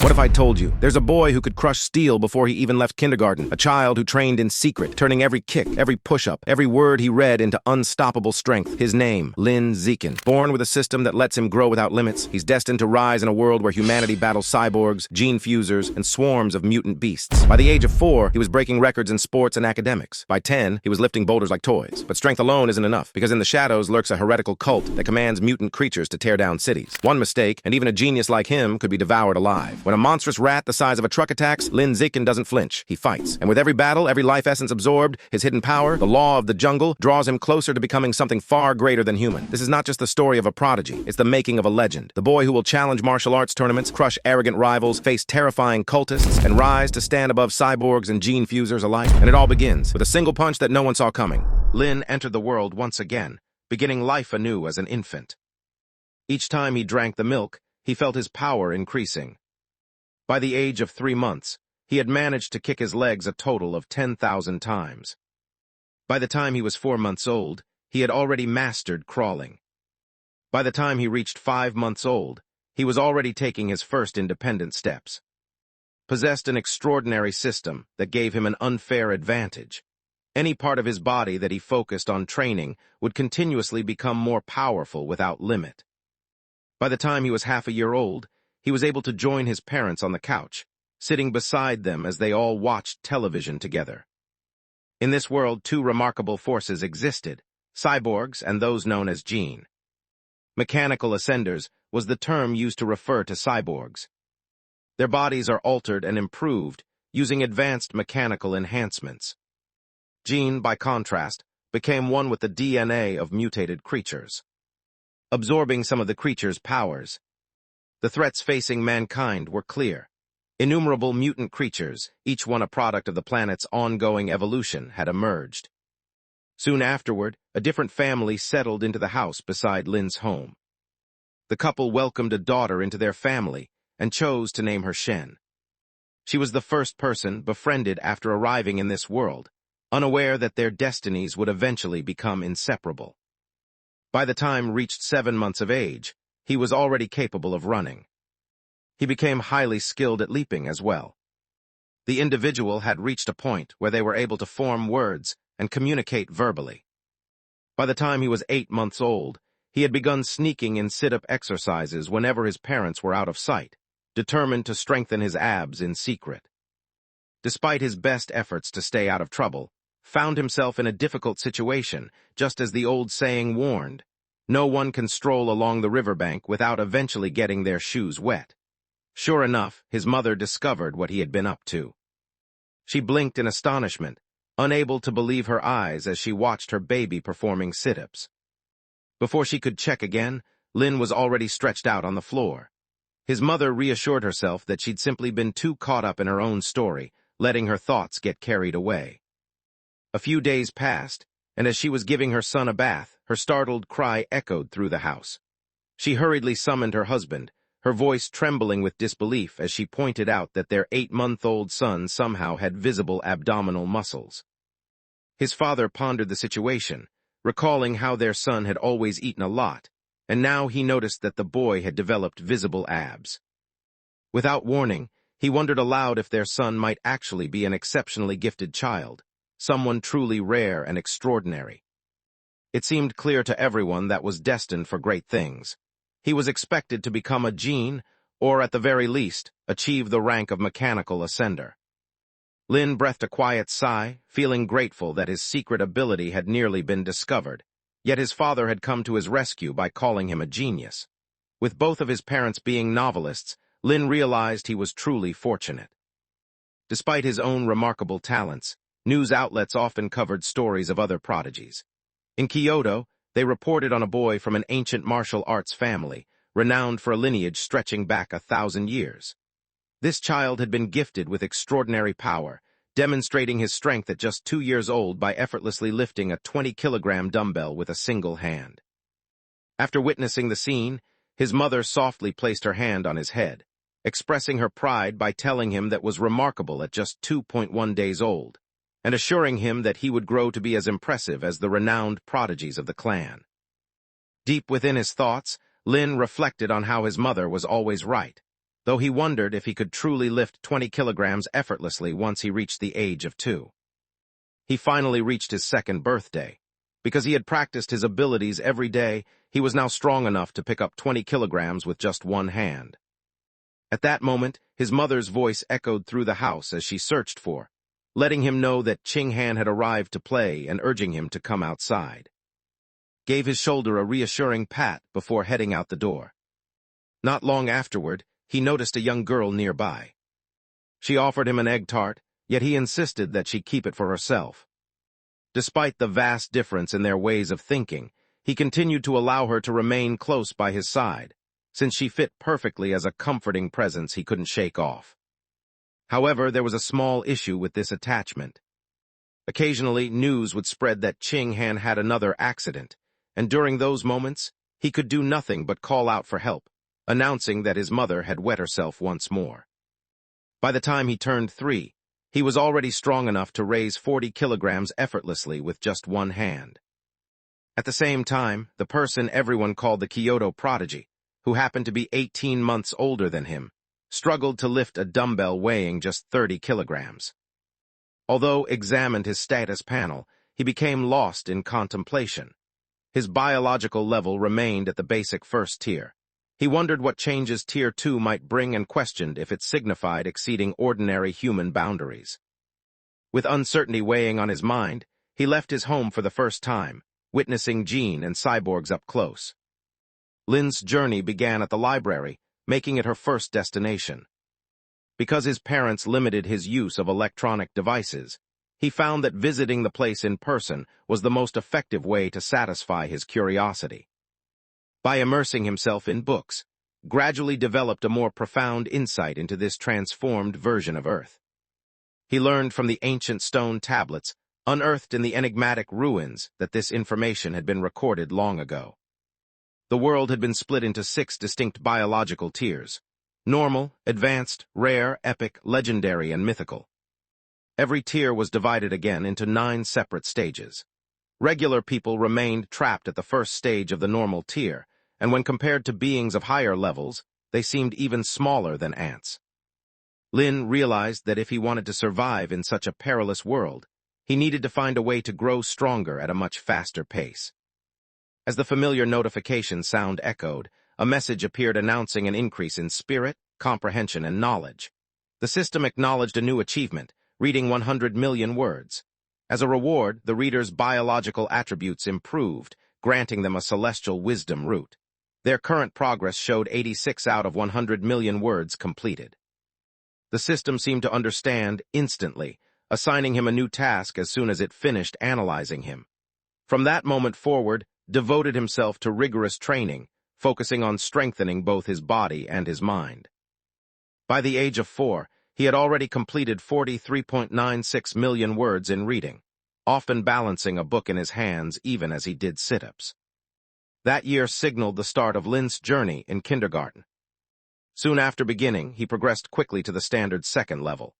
What if I told you? There's a boy who could crush steel before he even left kindergarten. A child who trained in secret, turning every kick, every push-up, every word he read into unstoppable strength. His name, Lin Zikin. Born with a system that lets him grow without limits, he's destined to rise in a world where humanity battles cyborgs, gene fusers, and swarms of mutant beasts. By the age of 4, he was breaking records in sports and academics. By 10, he was lifting boulders like toys. But strength alone isn't enough, because in the shadows lurks a heretical cult that commands mutant creatures to tear down cities. One mistake, and even a genius like him could be devoured alive. When a monstrous rat the size of a truck attacks, Lin Zikin doesn't flinch. He fights. And with every battle, every life essence absorbed, his hidden power, the law of the jungle, draws him closer to becoming something far greater than human. This is not just the story of a prodigy. It's the making of a legend. The boy who will challenge martial arts tournaments, crush arrogant rivals, face terrifying cultists, and rise to stand above cyborgs and gene fusers alike. And it all begins with a single punch that no one saw coming. Lin entered the world once again, beginning life anew as an infant. Each time he drank the milk, he felt his power increasing. By the age of 3 months, he had managed to kick his legs a total of 10,000 times. By the time he was 4 months old, he had already mastered crawling. By the time he reached 5 months old, he was already taking his first independent steps. Possessed an extraordinary system that gave him an unfair advantage. Any part of his body that he focused on training would continuously become more powerful without limit. By the time he was half a year old, he was able to join his parents on the couch, sitting beside them as they all watched television together. In this world, 2 remarkable forces existed, cyborgs and those known as gene. Mechanical ascenders was the term used to refer to cyborgs. Their bodies are altered and improved using advanced mechanical enhancements. Gene, by contrast, became one with the DNA of mutated creatures, absorbing some of the creatures' powers. The threats facing mankind were clear. Innumerable mutant creatures, each one a product of the planet's ongoing evolution, had emerged. Soon afterward, a different family settled into the house beside Lin's home. The couple welcomed a daughter into their family and chose to name her Shen. She was the first person befriended after arriving in this world, unaware that their destinies would eventually become inseparable. By the time reached 7 months of age, he was already capable of running. He became highly skilled at leaping as well. The individual had reached a point where they were able to form words and communicate verbally. By the time he was 8 months old, he had begun sneaking in sit-up exercises whenever his parents were out of sight, determined to strengthen his abs in secret. Despite his best efforts to stay out of trouble, found himself in a difficult situation, just as the old saying warned. No one can stroll along the riverbank without eventually getting their shoes wet. Sure enough, his mother discovered what he had been up to. She blinked in astonishment, unable to believe her eyes as she watched her baby performing sit-ups. Before she could check again, Lin was already stretched out on the floor. His mother reassured herself that she'd simply been too caught up in her own story, letting her thoughts get carried away. A few days passed, and as she was giving her son a bath, her startled cry echoed through the house. She hurriedly summoned her husband, her voice trembling with disbelief as she pointed out that their 8-month-old son somehow had visible abdominal muscles. His father pondered the situation, recalling how their son had always eaten a lot, and now he noticed that the boy had developed visible abs. Without warning, he wondered aloud if their son might actually be an exceptionally gifted child, someone truly rare and extraordinary. It seemed clear to everyone that was destined for great things. He was expected to become a gene, or at the very least, achieve the rank of mechanical ascender. Lin breathed a quiet sigh, feeling grateful that his secret ability had nearly been discovered, yet his father had come to his rescue by calling him a genius. With both of his parents being novelists, Lin realized he was truly fortunate. Despite his own remarkable talents, news outlets often covered stories of other prodigies. In Kyoto, they reported on a boy from an ancient martial arts family, renowned for a lineage stretching back 1,000 years. This child had been gifted with extraordinary power, demonstrating his strength at just 2 years old by effortlessly lifting a 20-kilogram dumbbell with a single hand. After witnessing the scene, his mother softly placed her hand on his head, expressing her pride by telling him that was remarkable at just 2.1 days old, and assuring him that he would grow to be as impressive as the renowned prodigies of the clan. Deep within his thoughts, Lin reflected on how his mother was always right. though he wondered if he could truly lift 20 kilograms effortlessly once he reached the age of 2. He finally reached his second birthday. Because he had practiced his abilities every day, he was now strong enough to pick up 20 kilograms with just one hand. At that moment, his mother's voice echoed through the house as she searched for, letting him know that Ching-Han had arrived to play and urging him to come outside. Gave his shoulder a reassuring pat before heading out the door. Not long afterward, he noticed a young girl nearby. She offered him an egg tart, yet he insisted that she keep it for herself. Despite the vast difference in their ways of thinking, he continued to allow her to remain close by his side, since she fit perfectly as a comforting presence he couldn't shake off. However, there was a small issue with this attachment. Occasionally, news would spread that Ching-Han had another accident, and during those moments, he could do nothing but call out for help, announcing that his mother had wet herself once more. By the time he turned 3, he was already strong enough to raise 40 kilograms effortlessly with just one hand. At the same time, the person everyone called the Kyoto prodigy, who happened to be 18 months older than him, struggled to lift a dumbbell weighing just 30 kilograms. Although examined his status panel, he became lost in contemplation. His biological level remained at the basic first tier. He wondered what changes Tier 2 might bring and questioned if it signified exceeding ordinary human boundaries. With uncertainty weighing on his mind, he left his home for the first time, witnessing Jean and cyborgs up close. Lin's journey began at the library, making it her first destination. Because his parents limited his use of electronic devices, he found that visiting the place in person was the most effective way to satisfy his curiosity. By immersing himself in books, gradually developed a more profound insight into this transformed version of Earth. He learned from the ancient stone tablets, unearthed in the enigmatic ruins, that this information had been recorded long ago. The world had been split into 6 distinct biological tiers: normal, advanced, rare, epic, legendary, and mythical. Every tier was divided again into 9 separate stages. Regular people remained trapped at the first stage of the normal tier, and when compared to beings of higher levels, they seemed even smaller than ants. Lin realized that if he wanted to survive in such a perilous world, he needed to find a way to grow stronger at a much faster pace. As the familiar notification sound echoed, a message appeared announcing an increase in spirit, comprehension, and knowledge. The system acknowledged a new achievement, reading 100 million words. As a reward, the reader's biological attributes improved, granting them a celestial wisdom root. Their current progress showed 86 out of 100 million words completed. The system seemed to understand instantly, assigning him a new task as soon as it finished analyzing him. From that moment forward, devoted himself to rigorous training, focusing on strengthening both his body and his mind. By the age of 4, he had already completed 43.96 million words in reading, often balancing a book in his hands even as he did sit-ups. That year signaled the start of Lin's journey in kindergarten. Soon after beginning, he progressed quickly to the standard 2nd level.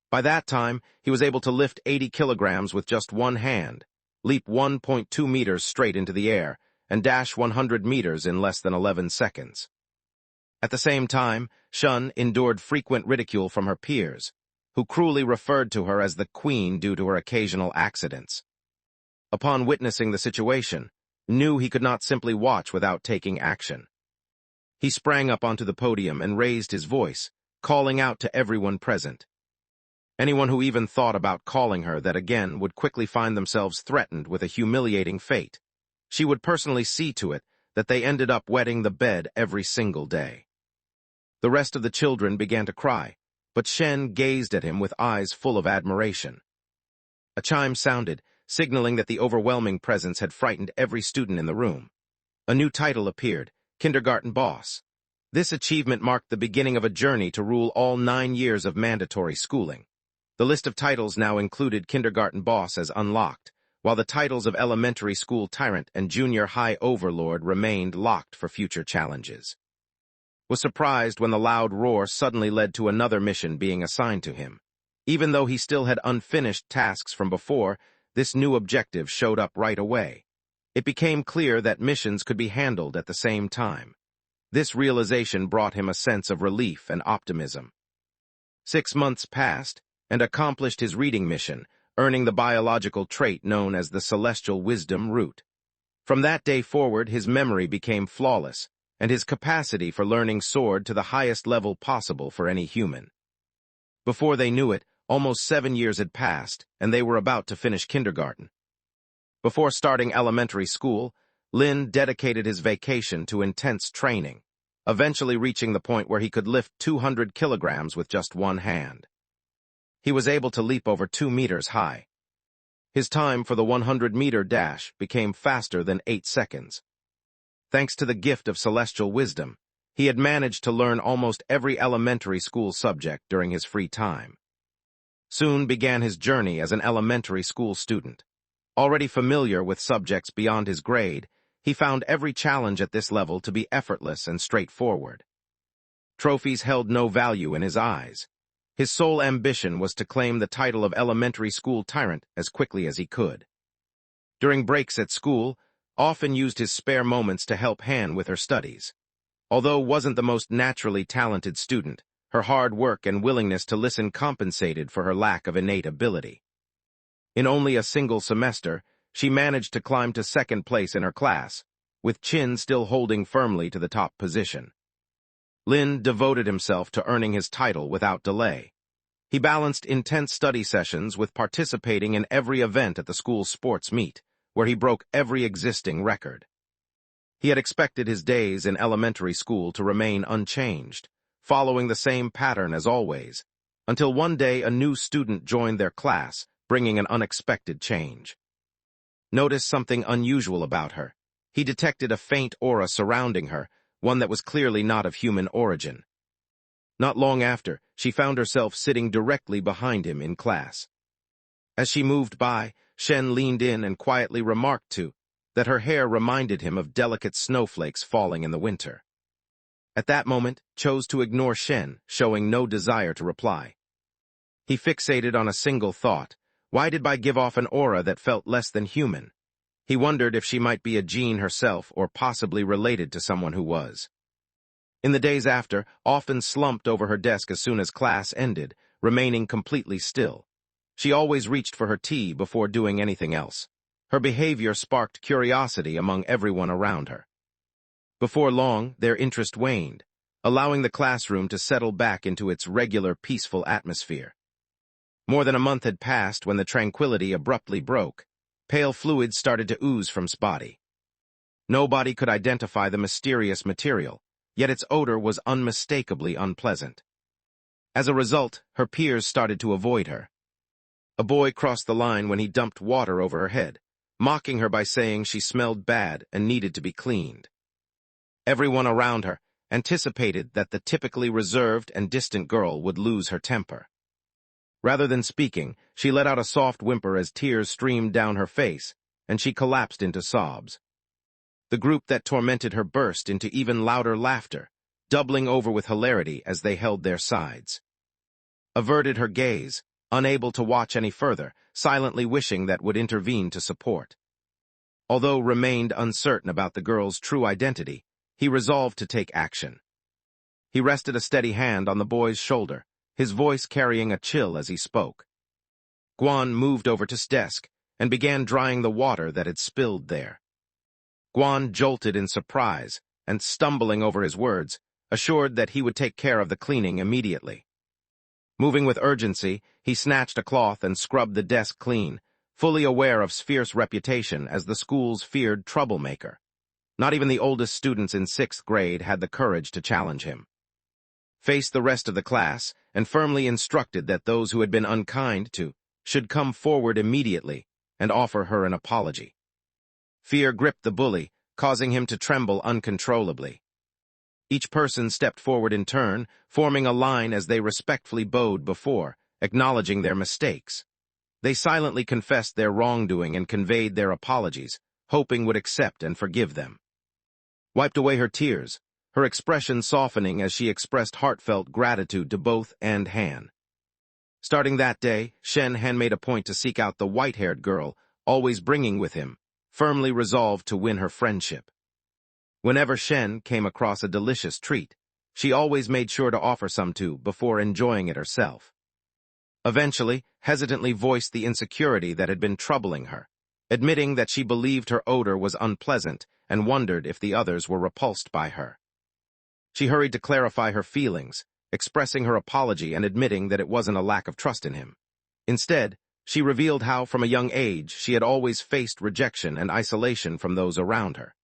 By that time, he was able to lift 80 kilograms with just one hand, leap 1.2 meters straight into the air, and dash 100 meters in less than 11 seconds. At the same time, Shun endured frequent ridicule from her peers, who cruelly referred to her as the queen due to her occasional accidents. Upon witnessing the situation, knew he could not simply watch without taking action. He sprang up onto the podium and raised his voice, calling out to everyone present. Anyone who even thought about calling her that again would quickly find themselves threatened with a humiliating fate. She would personally see to it that they ended up wetting the bed every single day. The rest of the children began to cry, but Shen gazed at him with eyes full of admiration. A chime sounded, signaling that the overwhelming presence had frightened every student in the room. A new title appeared, Kindergarten Boss. This achievement marked the beginning of a journey to rule all 9 years of mandatory schooling. The list of titles now included Kindergarten Boss as unlocked, while the titles of Elementary School Tyrant and Junior High Overlord remained locked for future challenges. Was surprised when the loud roar suddenly led to another mission being assigned to him. Even though he still had unfinished tasks from before, this new objective showed up right away. It became clear that missions could be handled at the same time. This realization brought him a sense of relief and optimism. 6 months passed, and accomplished his reading mission, earning the biological trait known as the celestial wisdom root. From that day forward, his memory became flawless, and his capacity for learning soared to the highest level possible for any human. Before they knew it, almost 7 years had passed, and they were about to finish kindergarten. Before starting elementary school, Lin dedicated his vacation to intense training, eventually reaching the point where he could lift 200 kilograms with just one hand. He was able to leap over 2 meters high. His time for the 100-meter dash became faster than 8 seconds. Thanks to the gift of celestial wisdom, he had managed to learn almost every elementary school subject during his free time. Soon began his journey as an elementary school student. Already familiar with subjects beyond his grade, he found every challenge at this level to be effortless and straightforward. Trophies held no value in his eyes. His sole ambition was to claim the title of elementary school tyrant as quickly as he could. During breaks at school, often used his spare moments to help Han with her studies. Although wasn't the most naturally talented student, her hard work and willingness to listen compensated for her lack of innate ability. In only a single semester, she managed to climb to second place in her class, with Chin still holding firmly to the top position. Lin devoted himself to earning his title without delay. He balanced intense study sessions with participating in every event at the school's sports meet, where he broke every existing record. He had expected his days in elementary school to remain unchanged, following the same pattern as always, until one day a new student joined their class, bringing an unexpected change. Noticed something unusual about her. He detected a faint aura surrounding her, one that was clearly not of human origin. Not long after, she found herself sitting directly behind him in class. As she moved by, Shen leaned in and quietly remarked that her hair reminded him of delicate snowflakes falling in the winter. At that moment, chose to ignore Shen, showing no desire to reply. He fixated on a single thought. Why did Bai give off an aura that felt less than human? He wondered if she might be a Jean herself or possibly related to someone who was. In the days after, often slumped over her desk as soon as class ended, remaining completely still. She always reached for her tea before doing anything else. Her behavior sparked curiosity among everyone around her. Before long, their interest waned, allowing the classroom to settle back into its regular peaceful atmosphere. More than a month had passed when the tranquility abruptly broke. Pale fluids started to ooze from Spotty. Nobody could identify the mysterious material, yet its odor was unmistakably unpleasant. As a result, her peers started to avoid her. A boy crossed the line when he dumped water over her head, mocking her by saying she smelled bad and needed to be cleaned. Everyone around her anticipated that the typically reserved and distant girl would lose her temper. Rather than speaking, she let out a soft whimper as tears streamed down her face, and she collapsed into sobs. The group that tormented her burst into even louder laughter, doubling over with hilarity as they held their sides. Averted her gaze, unable to watch any further, silently wishing that would intervene to support. Although remained uncertain about the girl's true identity, he resolved to take action. He rested a steady hand on the boy's shoulder, his voice carrying a chill as he spoke. Guan moved over to his desk and began drying the water that had spilled there. Guan jolted in surprise and, stumbling over his words, assured that he would take care of the cleaning immediately. Moving with urgency, he snatched a cloth and scrubbed the desk clean, fully aware of Sphere's reputation as the school's feared troublemaker. Not even the oldest students in 6th grade had the courage to challenge him. Faced the rest of the class and firmly instructed that those who had been unkind to should come forward immediately and offer her an apology. Fear gripped the bully, causing him to tremble uncontrollably. Each person stepped forward in turn, forming a line as they respectfully bowed before, acknowledging their mistakes. They silently confessed their wrongdoing and conveyed their apologies, hoping would accept and forgive them. Wiped away her tears, her expression softening as she expressed heartfelt gratitude to both and Han. Starting that day, Shen Han made a point to seek out the white-haired girl, always bringing with him, firmly resolved to win her friendship. Whenever Shen came across a delicious treat, she always made sure to offer some to before enjoying it herself. Eventually, hesitantly voiced the insecurity that had been troubling her, admitting that she believed her odor was unpleasant and wondered if the others were repulsed by her. She hurried to clarify her feelings, expressing her apology and admitting that it wasn't a lack of trust in him. Instead, she revealed how, from a young age, she had always faced rejection and isolation from those around her.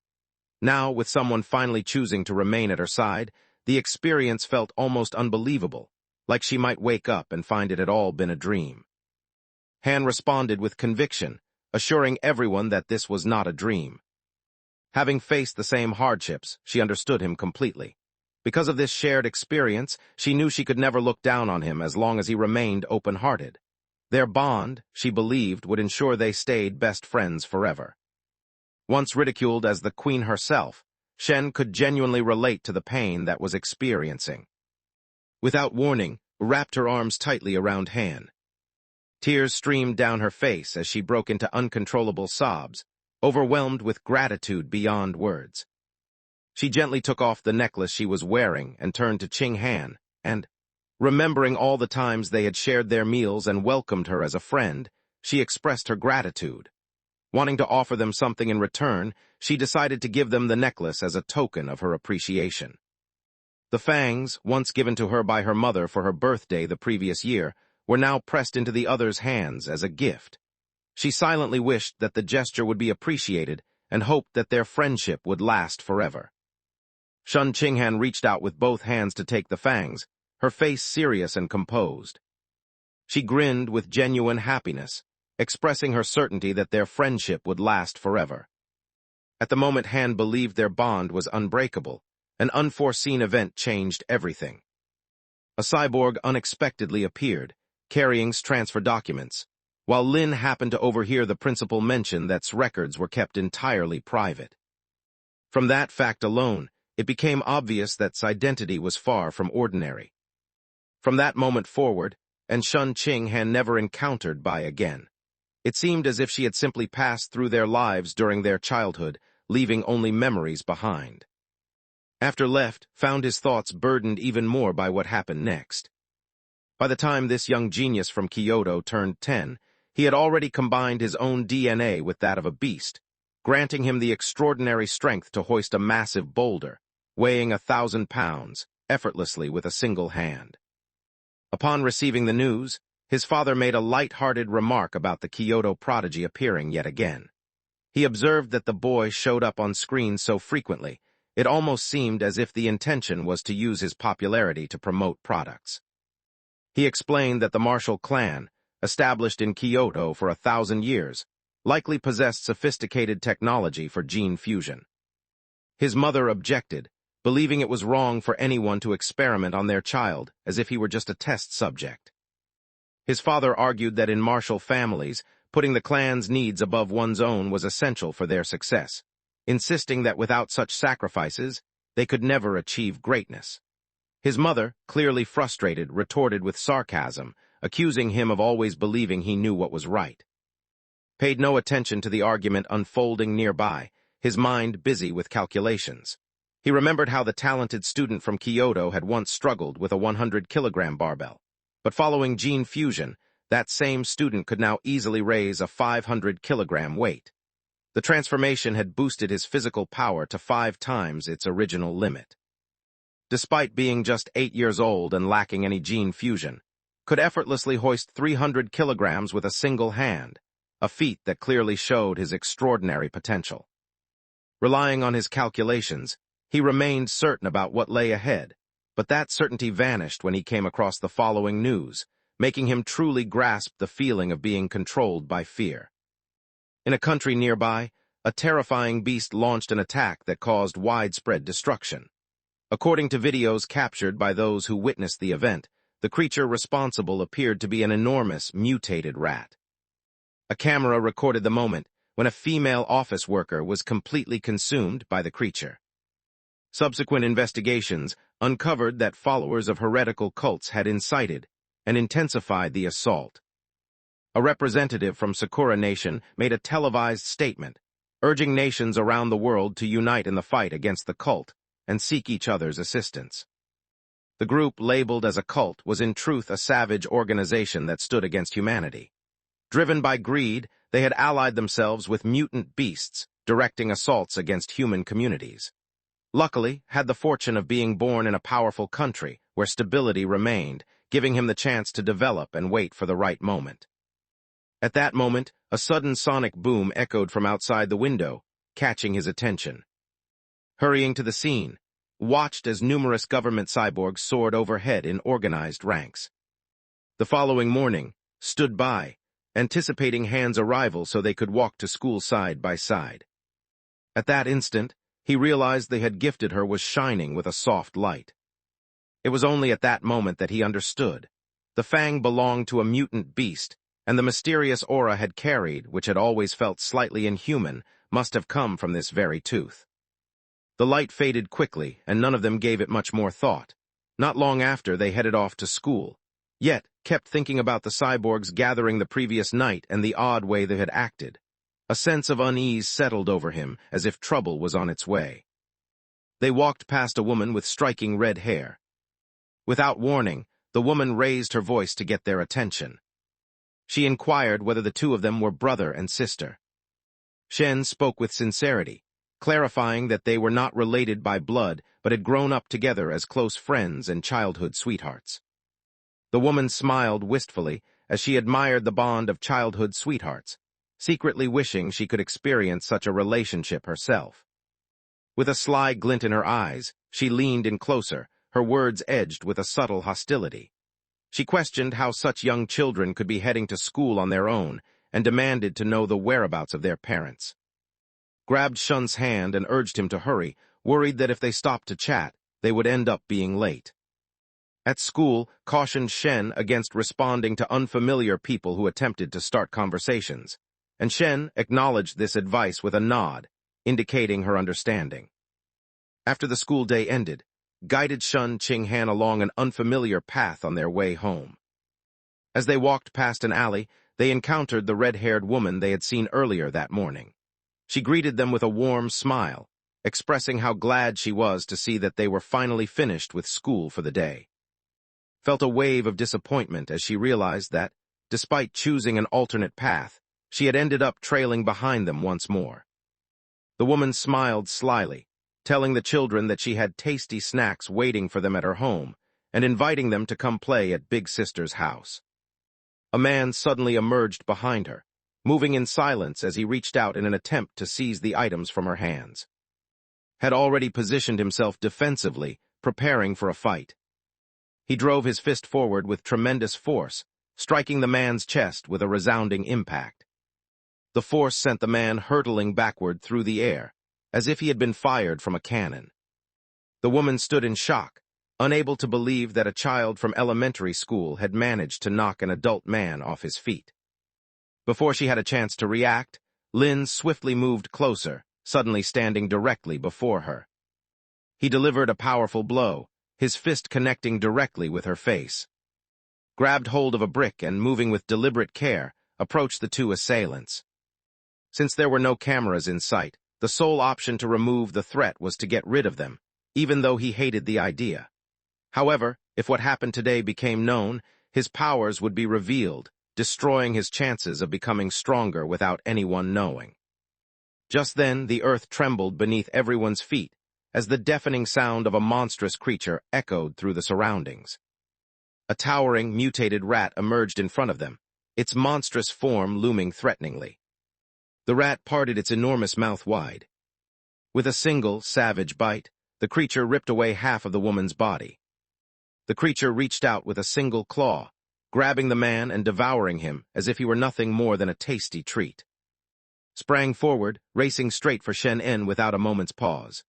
Now, with someone finally choosing to remain at her side, the experience felt almost unbelievable, like she might wake up and find it had all been a dream. Han responded with conviction, assuring everyone that this was not a dream. Having faced the same hardships, she understood him completely. Because of this shared experience, she knew she could never look down on him as long as he remained open-hearted. Their bond, she believed, would ensure they stayed best friends forever. Once ridiculed as the queen herself, Shen could genuinely relate to the pain that was experiencing. Without warning, wrapped her arms tightly around Han. Tears streamed down her face as she broke into uncontrollable sobs, overwhelmed with gratitude beyond words. She gently took off the necklace she was wearing and turned to Qing Han, and, remembering all the times they had shared their meals and welcomed her as a friend, she expressed her gratitude. Wanting to offer them something in return, she decided to give them the necklace as a token of her appreciation. The fangs, once given to her by her mother for her birthday the previous year, were now pressed into the other's hands as a gift. She silently wished that the gesture would be appreciated and hoped that their friendship would last forever. Shun Qinghan reached out with both hands to take the fangs, her face serious and composed. She grinned with genuine happiness, expressing her certainty that their friendship would last forever. At the moment Han believed their bond was unbreakable, an unforeseen event changed everything. A cyborg unexpectedly appeared, carrying transfer documents, while Lin happened to overhear the principal mention that records were kept entirely private. From that fact alone, it became obvious that identity was far from ordinary. From that moment forward, and Shun Qing Han never encountered Bai again. It seemed as if she had simply passed through their lives during their childhood, leaving only memories behind. After left, found his thoughts burdened even more by what happened next. By the time this young genius from Kyoto turned 10, he had already combined his own DNA with that of a beast, granting him the extraordinary strength to hoist a massive boulder, weighing 1,000 pounds, effortlessly with a single hand. Upon receiving the news, his father made a light-hearted remark about the Kyoto prodigy appearing yet again. He observed that the boy showed up on screen so frequently, it almost seemed as if the intention was to use his popularity to promote products. He explained that the martial clan, established in Kyoto for 1,000 years, likely possessed sophisticated technology for gene fusion. His mother objected, believing it was wrong for anyone to experiment on their child as if he were just a test subject. His father argued that in martial families, putting the clan's needs above one's own was essential for their success, insisting that without such sacrifices, they could never achieve greatness. His mother, clearly frustrated, retorted with sarcasm, accusing him of always believing he knew what was right. Paid no attention to the argument unfolding nearby, his mind busy with calculations. He remembered how the talented student from Kyoto had once struggled with a 100-kilogram barbell, but following gene fusion, that same student could now easily raise a 500-kilogram weight. The transformation had boosted his physical power to 5 times its original limit. Despite being just 8 years old and lacking any gene fusion, could effortlessly hoist 300 kilograms with a single hand, a feat that clearly showed his extraordinary potential. Relying on his calculations, he remained certain about what lay ahead, but that certainty vanished when he came across the following news, making him truly grasp the feeling of being controlled by fear. In a country nearby, a terrifying beast launched an attack that caused widespread destruction. According to videos captured by those who witnessed the event, the creature responsible appeared to be an enormous, mutated rat. A camera recorded the moment when a female office worker was completely consumed by the creature. Subsequent investigations uncovered that followers of heretical cults had incited and intensified the assault. A representative from Sakura Nation made a televised statement, urging nations around the world to unite in the fight against the cult and seek each other's assistance. The group, labeled as a cult, was in truth a savage organization that stood against humanity. Driven by greed, they had allied themselves with mutant beasts, directing assaults against human communities. Luckily, had the fortune of being born in a powerful country where stability remained, giving him the chance to develop and wait for the right moment. At that moment, a sudden sonic boom echoed from outside the window, catching his attention. Hurrying to the scene, watched as numerous government cyborgs soared overhead in organized ranks. The following morning, stood by, anticipating Han's arrival so they could walk to school side by side. At that instant, he realized they had gifted her was shining with a soft light. It was only at that moment that he understood. The fang belonged to a mutant beast, and the mysterious aura had carried, which had always felt slightly inhuman, must have come from this very tooth. The light faded quickly, and none of them gave it much more thought. Not long after, they headed off to school, yet kept thinking about the cyborgs gathering the previous night and the odd way they had acted. A sense of unease settled over him, as if trouble was on its way. They walked past a woman with striking red hair. Without warning, the woman raised her voice to get their attention. She inquired whether the two of them were brother and sister. Shen spoke with sincerity, clarifying that they were not related by blood but had grown up together as close friends and childhood sweethearts. The woman smiled wistfully as she admired the bond of childhood sweethearts, secretly wishing she could experience such a relationship herself. With a sly glint in her eyes, she leaned in closer, her words edged with a subtle hostility. She questioned how such young children could be heading to school on their own and demanded to know the whereabouts of their parents. Grabbed Shun's hand and urged him to hurry, worried that if they stopped to chat, they would end up being late. At school, cautioned Shen against responding to unfamiliar people who attempted to start conversations, and Shen acknowledged this advice with a nod, indicating her understanding. After the school day ended, guided Shun Qinghan along an unfamiliar path on their way home. As they walked past an alley, they encountered the red-haired woman they had seen earlier that morning. She greeted them with a warm smile, expressing how glad she was to see that they were finally finished with school for the day. Felt a wave of disappointment as she realized that, despite choosing an alternate path, she had ended up trailing behind them once more. The woman smiled slyly, telling the children that she had tasty snacks waiting for them at her home and inviting them to come play at Big Sister's house. A man suddenly emerged behind her, moving in silence as he reached out in an attempt to seize the items from her hands. Had already positioned himself defensively, preparing for a fight. He drove his fist forward with tremendous force, striking the man's chest with a resounding impact. The force sent the man hurtling backward through the air, as if he had been fired from a cannon. The woman stood in shock, unable to believe that a child from elementary school had managed to knock an adult man off his feet. Before she had a chance to react, Lin swiftly moved closer, suddenly standing directly before her. He delivered a powerful blow, his fist connecting directly with her face. Grabbed hold of a brick and, moving with deliberate care, approached the two assailants. Since there were no cameras in sight, the sole option to remove the threat was to get rid of them, even though he hated the idea. However, if what happened today became known, his powers would be revealed, destroying his chances of becoming stronger without anyone knowing. Just then, the earth trembled beneath everyone's feet, as the deafening sound of a monstrous creature echoed through the surroundings. A towering, mutated rat emerged in front of them, its monstrous form looming threateningly. The rat parted its enormous mouth wide. With a single, savage bite, the creature ripped away half of the woman's body. The creature reached out with a single claw, grabbing the man and devouring him as if he were nothing more than a tasty treat. Sprang forward, racing straight for Shen En without a moment's pause.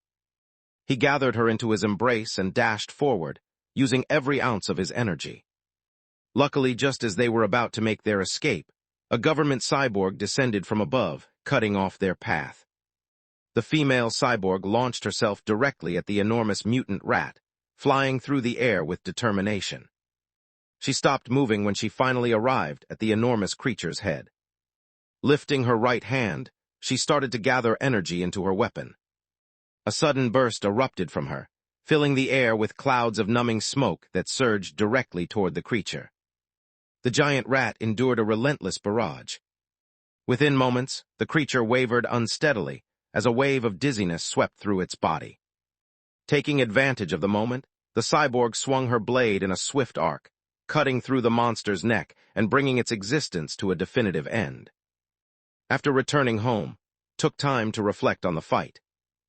He gathered her into his embrace and dashed forward, using every ounce of his energy. Luckily, just as they were about to make their escape, a government cyborg descended from above, cutting off their path. The female cyborg launched herself directly at the enormous mutant rat, flying through the air with determination. She stopped moving when she finally arrived at the enormous creature's head. Lifting her right hand, she started to gather energy into her weapon. A sudden burst erupted from her, filling the air with clouds of numbing smoke that surged directly toward the creature. The giant rat endured a relentless barrage. Within moments, the creature wavered unsteadily as a wave of dizziness swept through its body. Taking advantage of the moment, the cyborg swung her blade in a swift arc, cutting through the monster's neck and bringing its existence to a definitive end. After returning home, took time to reflect on the fight.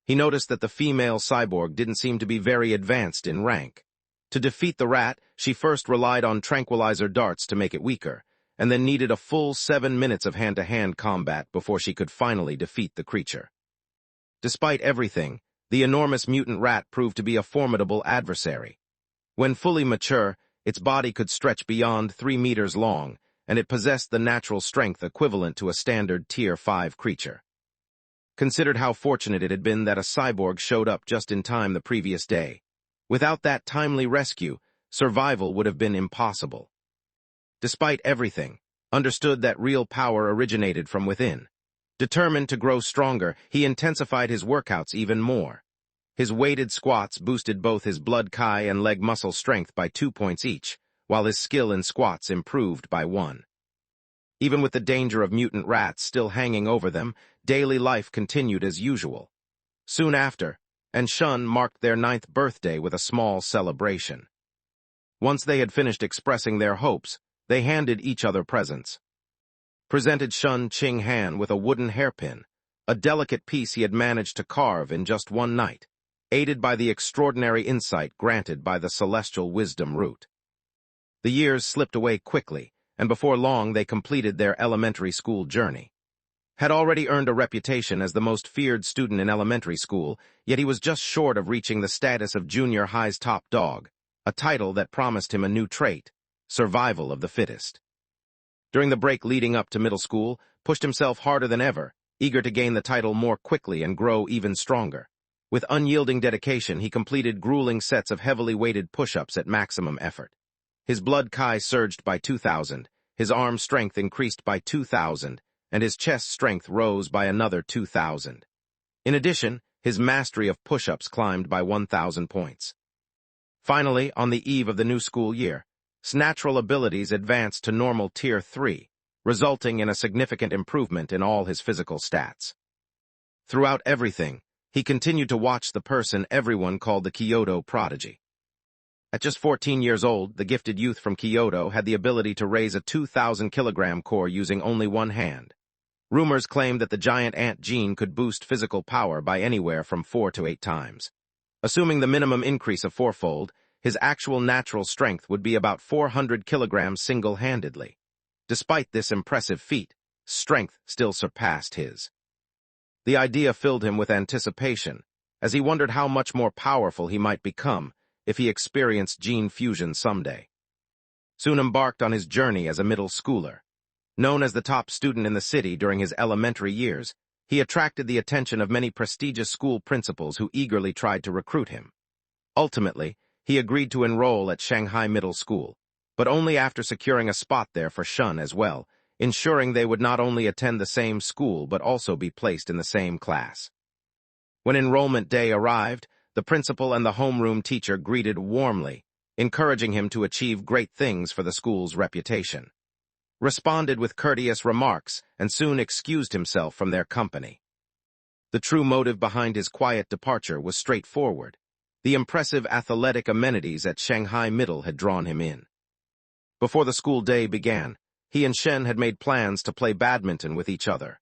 He noticed that the female cyborg didn't seem to be very advanced in rank. To defeat the rat, she first relied on tranquilizer darts to make it weaker, and then needed a full 7 minutes of hand-to-hand combat before she could finally defeat the creature. Despite everything, the enormous mutant rat proved to be a formidable adversary. When fully mature, its body could stretch beyond 3 meters long, and it possessed the natural strength equivalent to a standard Tier 5 creature. Considered how fortunate it had been that a cyborg showed up just in time the previous day. Without that timely rescue, survival would have been impossible. Despite everything, understood that real power originated from within. Determined to grow stronger, he intensified his workouts even more. His weighted squats boosted both his blood chi and leg muscle strength by 2 points each, while his skill in squats improved by 1. Even with the danger of mutant rats still hanging over them, daily life continued as usual. Soon after, and Shun marked their 9th birthday with a small celebration. Once they had finished expressing their hopes, they handed each other presents. Presented Shun Ching Han with a wooden hairpin, a delicate piece he had managed to carve in just one night, aided by the extraordinary insight granted by the celestial wisdom root. The years slipped away quickly, and before long they completed their elementary school journey. Had already earned a reputation as the most feared student in elementary school, yet he was just short of reaching the status of junior high's top dog, a title that promised him a new trait: survival of the fittest. During the break leading up to middle school, pushed himself harder than ever, eager to gain the title more quickly and grow even stronger. With unyielding dedication, he completed grueling sets of heavily weighted push-ups at maximum effort. His blood chi surged by 2,000, his arm strength increased by 2,000, and his chest strength rose by another 2,000. In addition, his mastery of push-ups climbed by 1,000 points. Finally, on the eve of the new school year, his natural abilities advanced to normal Tier 3, resulting in a significant improvement in all his physical stats. Throughout everything, he continued to watch the person everyone called the Kyoto Prodigy. At just 14 years old, the gifted youth from Kyoto had the ability to raise a 2,000-kilogram core using only one hand. Rumors claimed that the giant ant gene could boost physical power by anywhere from 4 to 8 times. Assuming the minimum increase of 4-fold, his actual natural strength would be about 400 kilograms single-handedly. Despite this impressive feat, strength still surpassed his. The idea filled him with anticipation, as he wondered how much more powerful he might become if he experienced gene fusion someday. Soon embarked on his journey as a middle schooler. Known as the top student in the city during his elementary years, he attracted the attention of many prestigious school principals who eagerly tried to recruit him. Ultimately, he agreed to enroll at Shanghai Middle School, but only after securing a spot there for Shun as well, ensuring they would not only attend the same school but also be placed in the same class. When enrollment day arrived, the principal and the homeroom teacher greeted warmly, encouraging him to achieve great things for the school's reputation. Responded with courteous remarks and soon excused himself from their company. The true motive behind his quiet departure was straightforward. The impressive athletic amenities at Shanghai Middle had drawn him in. Before the school day began, he and Shen had made plans to play badminton with each other.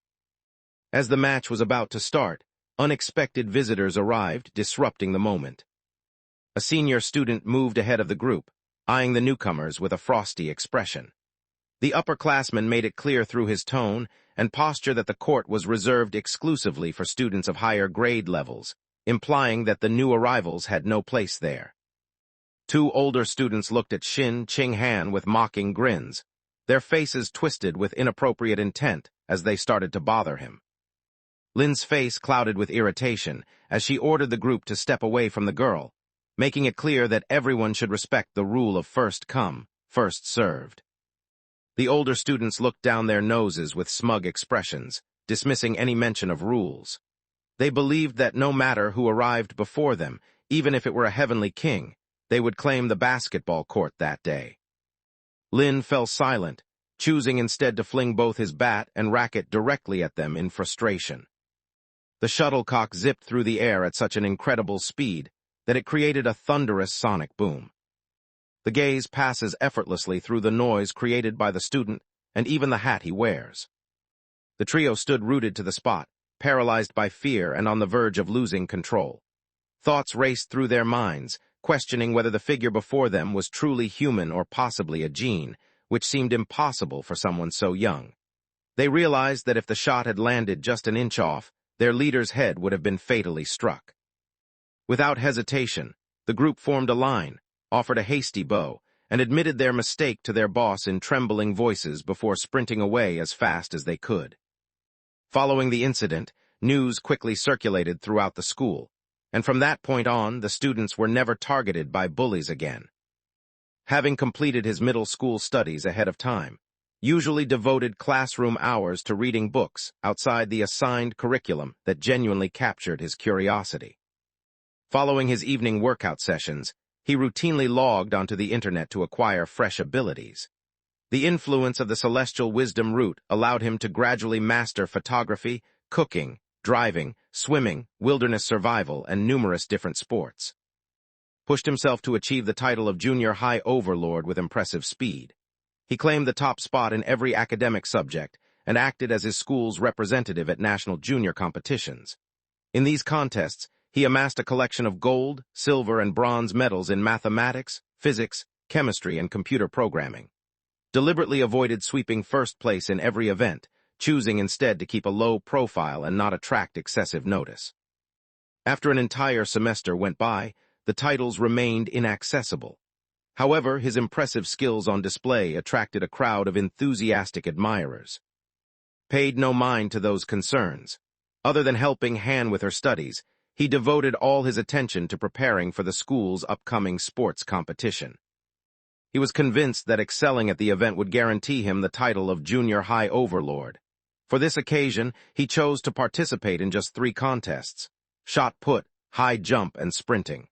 As the match was about to start, unexpected visitors arrived, disrupting the moment. A senior student moved ahead of the group, eyeing the newcomers with a frosty expression. The upperclassman made it clear through his tone and posture that the court was reserved exclusively for students of higher grade levels, implying that the new arrivals had no place there. 2 older students looked at Shin Ching Han with mocking grins, their faces twisted with inappropriate intent as they started to bother him. Lin's face clouded with irritation as she ordered the group to step away from the girl, making it clear that everyone should respect the rule of first come, first served. The older students looked down their noses with smug expressions, dismissing any mention of rules. They believed that no matter who arrived before them, even if it were a heavenly king, they would claim the basketball court that day. Lin fell silent, choosing instead to fling both his bat and racket directly at them in frustration. The shuttlecock zipped through the air at such an incredible speed that it created a thunderous sonic boom. The gaze passes effortlessly through the noise created by the student and even the hat he wears. The trio stood rooted to the spot, paralyzed by fear and on the verge of losing control. Thoughts raced through their minds, questioning whether the figure before them was truly human or possibly a gene, which seemed impossible for someone so young. They realized that if the shot had landed just an inch off, their leader's head would have been fatally struck. Without hesitation, the group formed a line, offered a hasty bow, and admitted their mistake to their boss in trembling voices before sprinting away as fast as they could. Following the incident, news quickly circulated throughout the school, and from that point on, the students were never targeted by bullies again. Having completed his middle school studies ahead of time, usually devoted classroom hours to reading books outside the assigned curriculum that genuinely captured his curiosity. Following his evening workout sessions, he routinely logged onto the internet to acquire fresh abilities. The influence of the celestial wisdom root allowed him to gradually master photography, cooking, driving, swimming, wilderness survival, and numerous different sports. Pushed himself to achieve the title of junior high overlord with impressive speed. He claimed the top spot in every academic subject and acted as his school's representative at national junior competitions. In these contests, he amassed a collection of gold, silver, and bronze medals in mathematics, physics, chemistry, and computer programming. Deliberately avoided sweeping first place in every event, choosing instead to keep a low profile and not attract excessive notice. After an entire semester went by, the titles remained inaccessible. However, his impressive skills on display attracted a crowd of enthusiastic admirers. Paid no mind to those concerns. Other than helping Han with her studies, he devoted all his attention to preparing for the school's upcoming sports competition. He was convinced that excelling at the event would guarantee him the title of junior high overlord. For this occasion, he chose to participate in just 3 contests: shot put, high jump, and sprinting.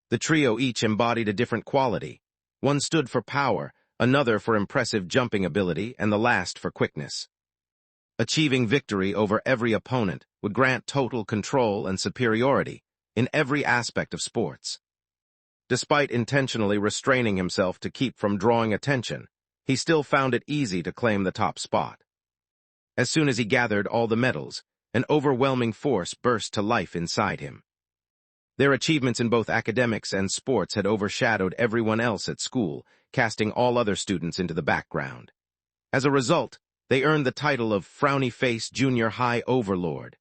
The trio each embodied a different quality. One stood for power, another for impressive jumping ability, and the last for quickness. Achieving victory over every opponent would grant total control and superiority in every aspect of sports. Despite intentionally restraining himself to keep from drawing attention, he still found it easy to claim the top spot. As soon as he gathered all the medals, an overwhelming force burst to life inside him. Their achievements in both academics and sports had overshadowed everyone else at school, casting all other students into the background. As a result, they earned the title of Frowny Face Junior High Overlord.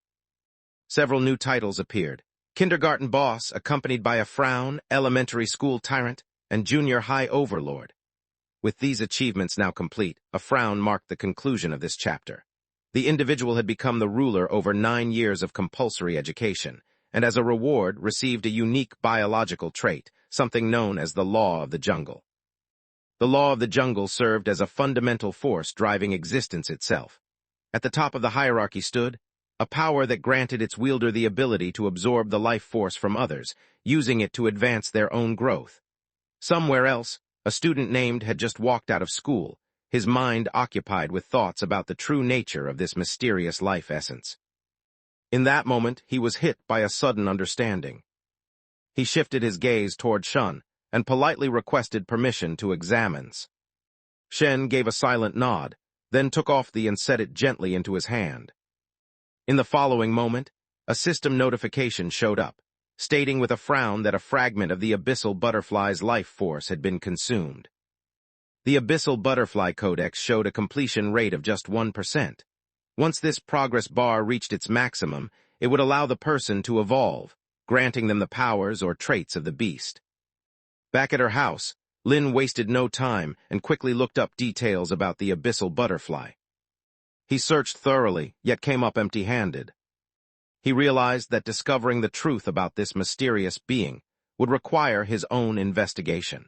Several new titles appeared: Kindergarten Boss, accompanied by a frown, Elementary School Tyrant, and Junior High Overlord. With these achievements now complete, a frown marked the conclusion of this chapter. The individual had become the ruler over 9 years of compulsory education, and as a reward received a unique biological trait, something known as the Law of the Jungle. The Law of the Jungle served as a fundamental force driving existence itself. At the top of the hierarchy stood a power that granted its wielder the ability to absorb the life force from others, using it to advance their own growth. Somewhere else, a student named had just walked out of school, his mind occupied with thoughts about the true nature of this mysterious life essence. In that moment, he was hit by a sudden understanding. He shifted his gaze toward Shun and politely requested permission to examine. Shen gave a silent nod, then took off the and set it gently into his hand. In the following moment, a system notification showed up, stating with a frown that a fragment of the abyssal butterfly's life force had been consumed. The abyssal butterfly codex showed a completion rate of just 1%. Once this progress bar reached its maximum, it would allow the person to evolve, granting them the powers or traits of the beast. Back at her house, Lin wasted no time and quickly looked up details about the abyssal butterfly. He searched thoroughly, yet came up empty-handed. He realized that discovering the truth about this mysterious being would require his own investigation.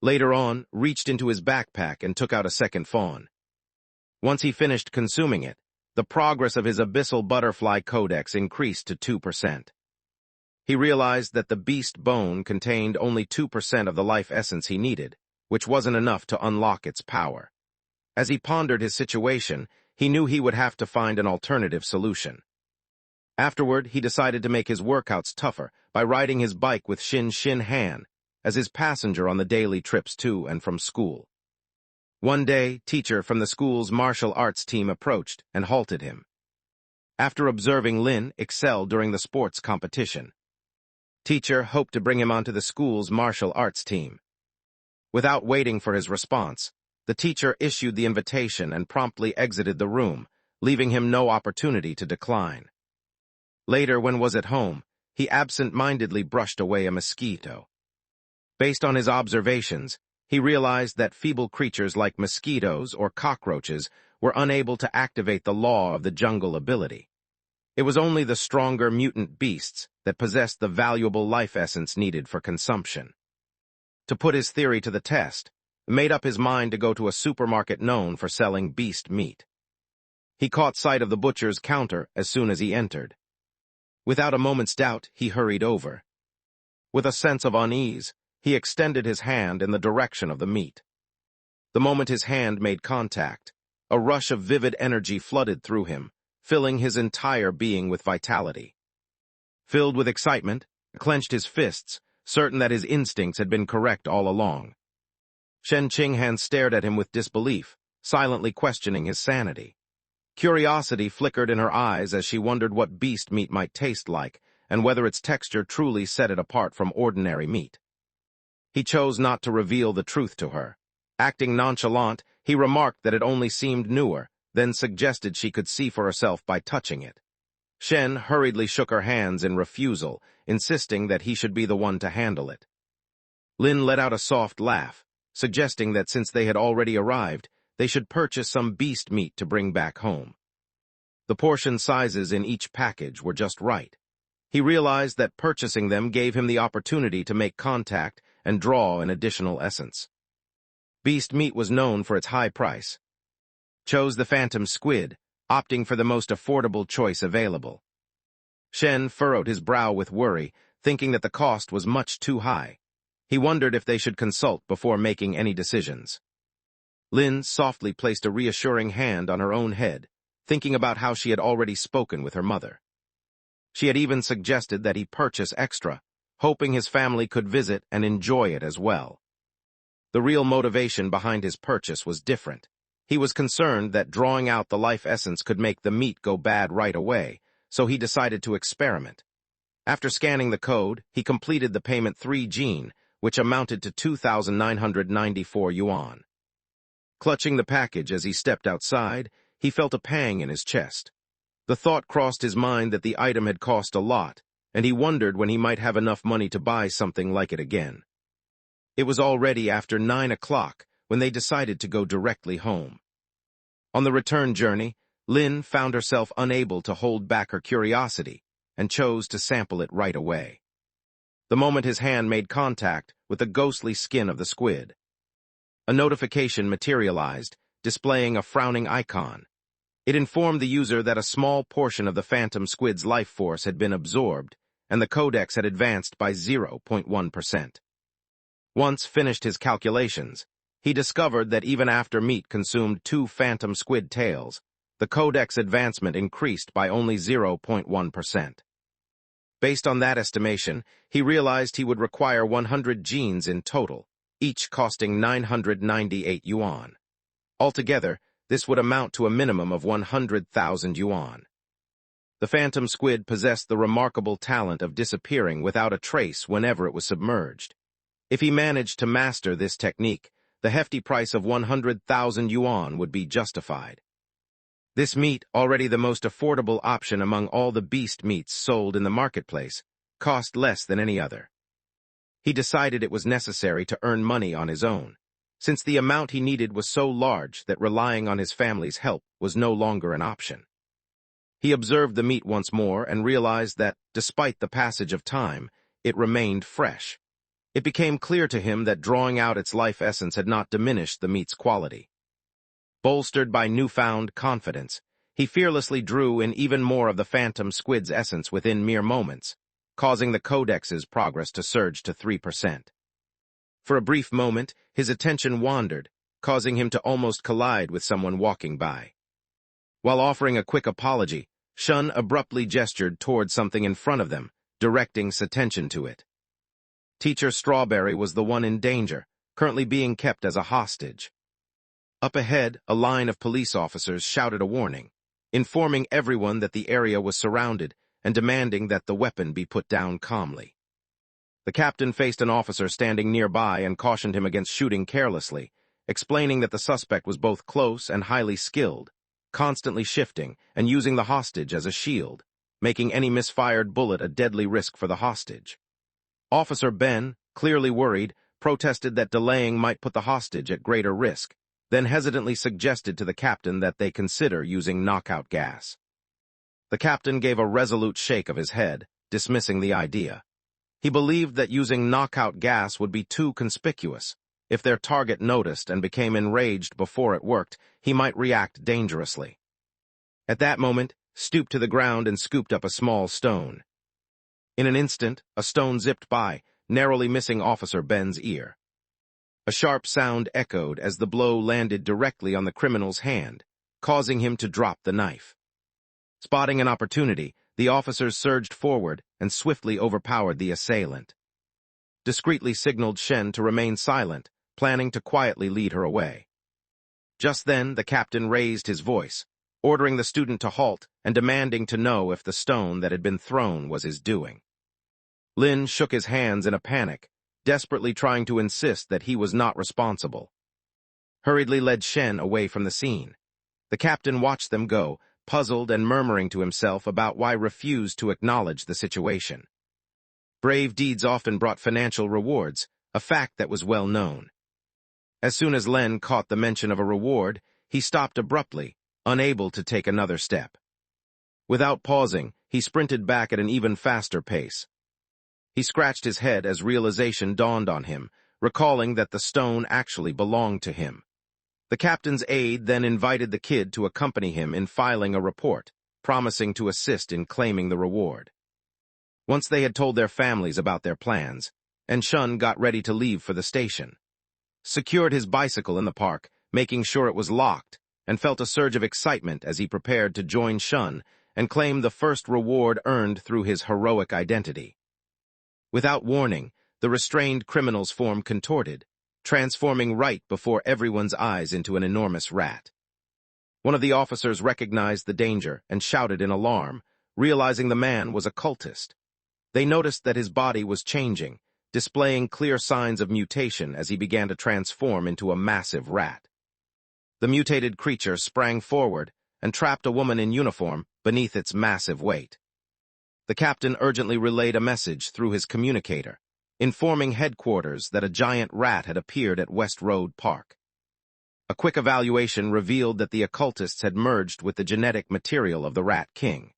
Later on, reached into his backpack and took out a second fawn. Once he finished consuming it, The progress of his abyssal butterfly codex increased to 2%. He realized that the beast bone contained only 2% of the life essence he needed, which wasn't enough to unlock its power. As he pondered his situation, he knew he would have to find an alternative solution. Afterward, he decided to make his workouts tougher by riding his bike with Shin Han as his passenger on the daily trips to and from school. One day, teacher from the school's martial arts team approached and halted him. After observing Lin excel during the sports competition, teacher hoped to bring him onto the school's martial arts team. Without waiting for his response, the teacher issued the invitation and promptly exited the room, leaving him no opportunity to decline. Later, when was at home, he absent-mindedly brushed away a mosquito. Based on his observations, he realized that feeble creatures like mosquitoes or cockroaches were unable to activate the law of the jungle ability. It was only the stronger mutant beasts that possessed the valuable life essence needed for consumption. To put his theory to the test, he made up his mind to go to a supermarket known for selling beast meat. He caught sight of the butcher's counter as soon as he entered. Without a moment's doubt, he hurried over. With a sense of unease, he extended his hand in the direction of the meat. The moment his hand made contact, a rush of vivid energy flooded through him, filling his entire being with vitality. Filled with excitement, he clenched his fists, certain that his instincts had been correct all along. Shen Qinghan stared at him with disbelief, silently questioning his sanity. Curiosity flickered in her eyes as she wondered what beast meat might taste like and whether its texture truly set it apart from ordinary meat. He chose not to reveal the truth to her. Acting nonchalant, he remarked that it only seemed newer, then suggested she could see for herself by touching it. Shen hurriedly shook her hands in refusal, insisting that he should be the one to handle it. Lin let out a soft laugh, suggesting that since they had already arrived, they should purchase some beast meat to bring back home. The portion sizes in each package were just right. He realized that purchasing them gave him the opportunity to make contact and draw an additional essence. Beast meat was known for its high price. Chose the phantom squid, opting for the most affordable choice available. Shen furrowed his brow with worry, thinking that the cost was much too high. He wondered if they should consult before making any decisions. Lin softly placed a reassuring hand on her own head, thinking about how she had already spoken with her mother. She had even suggested that he purchase extra, hoping his family could visit and enjoy it as well. The real motivation behind his purchase was different. He was concerned that drawing out the life essence could make the meat go bad right away, so he decided to experiment. After scanning the code, he completed the payment 3 gene, which amounted to 2,994 yuan. Clutching the package as he stepped outside, he felt a pang in his chest. The thought crossed his mind that the item had cost a lot, and he wondered when he might have enough money to buy something like it again. It was already after 9 o'clock when they decided to go directly home. On the return journey, Lin found herself unable to hold back her curiosity and chose to sample it right away. The moment his hand made contact with the ghostly skin of the squid, a notification materialized, displaying a frowning icon. It informed the user that a small portion of the phantom squid's life force had been absorbed, and the codex had advanced by 0.1%. Once finished his calculations, he discovered that even after meat consumed 2 phantom squid tails, the codex advancement increased by only 0.1%. Based on that estimation, he realized he would require 100 genes in total, each costing 998 yuan. Altogether, this would amount to a minimum of 100,000 yuan. The phantom squid possessed the remarkable talent of disappearing without a trace whenever it was submerged. If he managed to master this technique, the hefty price of 100,000 yuan would be justified. This meat, already the most affordable option among all the beast meats sold in the marketplace, cost less than any other. He decided it was necessary to earn money on his own, since the amount he needed was so large that relying on his family's help was no longer an option. He observed the meat once more and realized that, despite the passage of time, it remained fresh. It became clear to him that drawing out its life essence had not diminished the meat's quality. Bolstered by newfound confidence, he fearlessly drew in even more of the phantom squid's essence within mere moments, causing the Codex's progress to surge to 3%. For a brief moment, his attention wandered, causing him to almost collide with someone walking by. While offering a quick apology, Shun abruptly gestured toward something in front of them, directing his attention to it. Teacher Strawberry was the one in danger, currently being kept as a hostage. Up ahead, a line of police officers shouted a warning, informing everyone that the area was surrounded and demanding that the weapon be put down calmly. The captain faced an officer standing nearby and cautioned him against shooting carelessly, explaining that the suspect was both close and highly skilled, constantly shifting and using the hostage as a shield, making any misfired bullet a deadly risk for the hostage. Officer Ben, clearly worried, protested that delaying might put the hostage at greater risk, then hesitantly suggested to the captain that they consider using knockout gas. The captain gave a resolute shake of his head, dismissing the idea. He believed that using knockout gas would be too conspicuous. If their target noticed and became enraged before it worked, he might react dangerously. At that moment, stooped to the ground and scooped up a small stone. In an instant, a stone zipped by, narrowly missing Officer Ben's ear. A sharp sound echoed as the blow landed directly on the criminal's hand, causing him to drop the knife. Spotting an opportunity, the officers surged forward and swiftly overpowered the assailant. Discreetly signaled Shen to remain silent, planning to quietly lead her away. Just then, the captain raised his voice, ordering the student to halt and demanding to know if the stone that had been thrown was his doing. Lin shook his hands in a panic, desperately trying to insist that he was not responsible. Hurriedly led Shen away from the scene. The captain watched them go, puzzled and murmuring to himself about why refused to acknowledge the situation. Brave deeds often brought financial rewards, a fact that was well known. As soon as Len caught the mention of a reward, he stopped abruptly, unable to take another step. Without pausing, he sprinted back at an even faster pace. He scratched his head as realization dawned on him, recalling that the stone actually belonged to him. The captain's aide then invited the kid to accompany him in filing a report, promising to assist in claiming the reward. Once they had told their families about their plans, and Shun got ready to leave for the station. Secured his bicycle in the park, making sure it was locked, and felt a surge of excitement as he prepared to join Shun and claim the first reward earned through his heroic identity. Without warning, the restrained criminal's form contorted, transforming right before everyone's eyes into an enormous rat. One of the officers recognized the danger and shouted in alarm, realizing the man was a cultist. They noticed that his body was changing, displaying clear signs of mutation as he began to transform into a massive rat. The mutated creature sprang forward and trapped a woman in uniform beneath its massive weight. The captain urgently relayed a message through his communicator, informing headquarters that a giant rat had appeared at West Road Park. A quick evaluation revealed that the occultists had merged with the genetic material of the Rat King.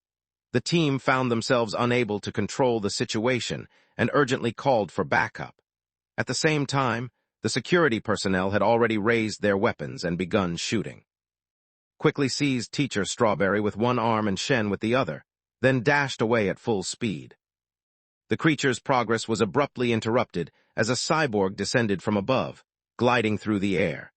The team found themselves unable to control the situation and urgently called for backup. At the same time, the security personnel had already raised their weapons and begun shooting. Quickly seized Teacher Strawberry with one arm and Shen with the other, then dashed away at full speed. The creature's progress was abruptly interrupted as a cyborg descended from above, gliding through the air.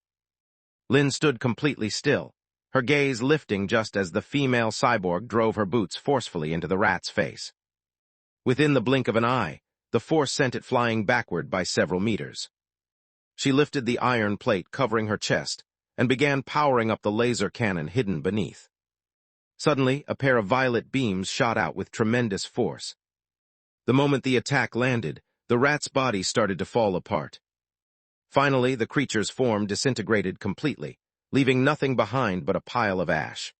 Lin stood completely still, her gaze lifting just as the female cyborg drove her boots forcefully into the rat's face. Within the blink of an eye, the force sent it flying backward by several meters. She lifted the iron plate covering her chest and began powering up the laser cannon hidden beneath. Suddenly, a pair of violet beams shot out with tremendous force. The moment the attack landed, the rat's body started to fall apart. Finally, the creature's form disintegrated completely, leaving nothing behind but a pile of ash.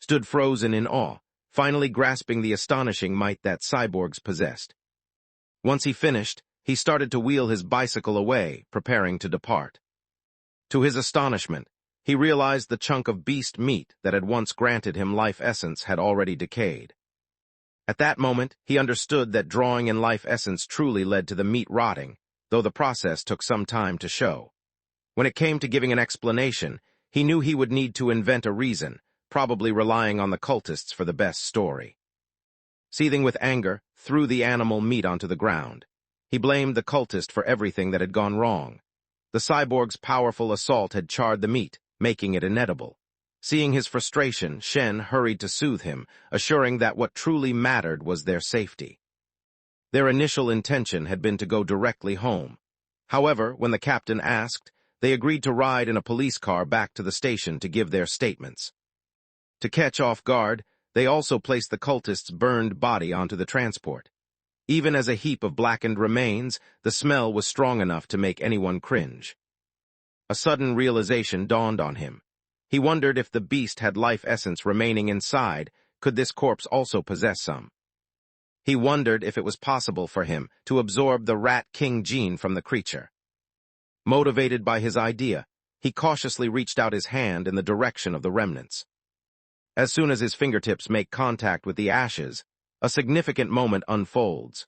Stood frozen in awe, finally grasping the astonishing might that cyborgs possessed. Once he finished, he started to wheel his bicycle away, preparing to depart. To his astonishment, he realized the chunk of beast meat that had once granted him life essence had already decayed. At that moment, he understood that drawing in life essence truly led to the meat rotting, though the process took some time to show. When it came to giving an explanation, he knew he would need to invent a reason, probably relying on the cultists for the best story. Seething with anger, threw the animal meat onto the ground. He blamed the cultist for everything that had gone wrong. The cyborg's powerful assault had charred the meat, making it inedible. Seeing his frustration, Shen hurried to soothe him, assuring that what truly mattered was their safety. Their initial intention had been to go directly home. However, when the captain asked, they agreed to ride in a police car back to the station to give their statements. To catch off guard, they also placed the cultist's burned body onto the transport. Even as a heap of blackened remains, the smell was strong enough to make anyone cringe. A sudden realization dawned on him. He wondered if the beast had life essence remaining inside. Could this corpse also possess some? He wondered if it was possible for him to absorb the Rat King gene from the creature. Motivated by his idea, he cautiously reached out his hand in the direction of the remnants. As soon as his fingertips make contact with the ashes, a significant moment unfolds.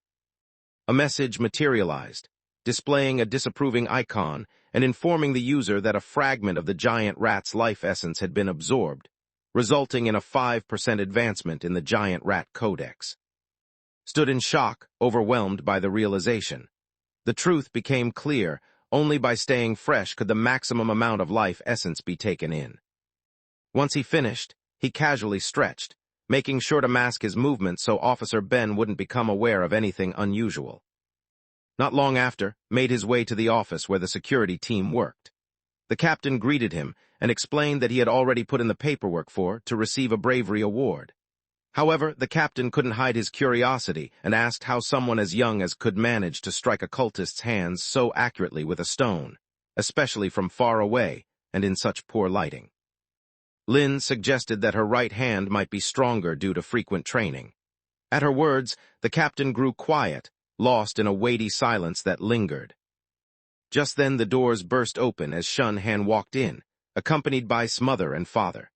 A message materialized, displaying a disapproving icon and informing the user that a fragment of the giant rat's life essence had been absorbed, resulting in a 5% advancement in the giant rat codex. Stood in shock, overwhelmed by the realization. The truth became clear. Only by staying fresh could the maximum amount of life essence be taken in. Once he finished, he casually stretched, making sure to mask his movements so Officer Ben wouldn't become aware of anything unusual. Not long after, made his way to the office where the security team worked. The captain greeted him and explained that he had already put in the paperwork to receive a bravery award. However, the captain couldn't hide his curiosity and asked how someone as young as could manage to strike a cultist's hands so accurately with a stone, especially from far away and in such poor lighting. Lin suggested that her right hand might be stronger due to frequent training. At her words, the captain grew quiet, lost in a weighty silence that lingered. Just then the doors burst open as Shun Han walked in, accompanied by his mother and father.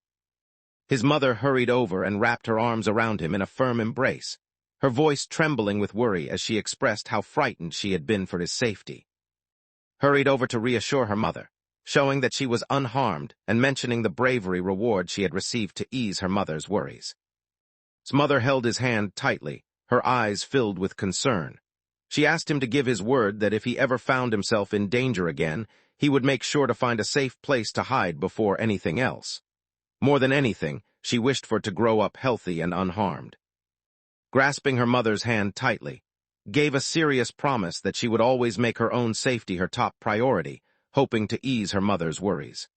His mother hurried over and wrapped her arms around him in a firm embrace, her voice trembling with worry as she expressed how frightened she had been for his safety. Hurried over to reassure her mother, showing that she was unharmed and mentioning the bravery reward she had received to ease her mother's worries. His mother held his hand tightly, her eyes filled with concern. She asked him to give his word that if he ever found himself in danger again, he would make sure to find a safe place to hide before anything else. More than anything, she wished for it to grow up healthy and unharmed. Grasping her mother's hand tightly, gave a serious promise that she would always make her own safety her top priority, hoping to ease her mother's worries.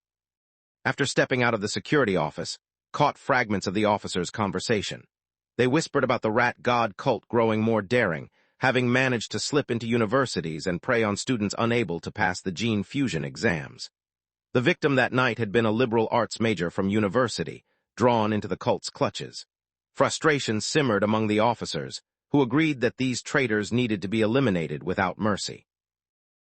After stepping out of the security office, caught fragments of the officers' conversation. They whispered about the rat god cult growing more daring, having managed to slip into universities and prey on students unable to pass the gene fusion exams. The victim that night had been a liberal arts major from university, drawn into the cult's clutches. Frustration simmered among the officers, who agreed that these traitors needed to be eliminated without mercy.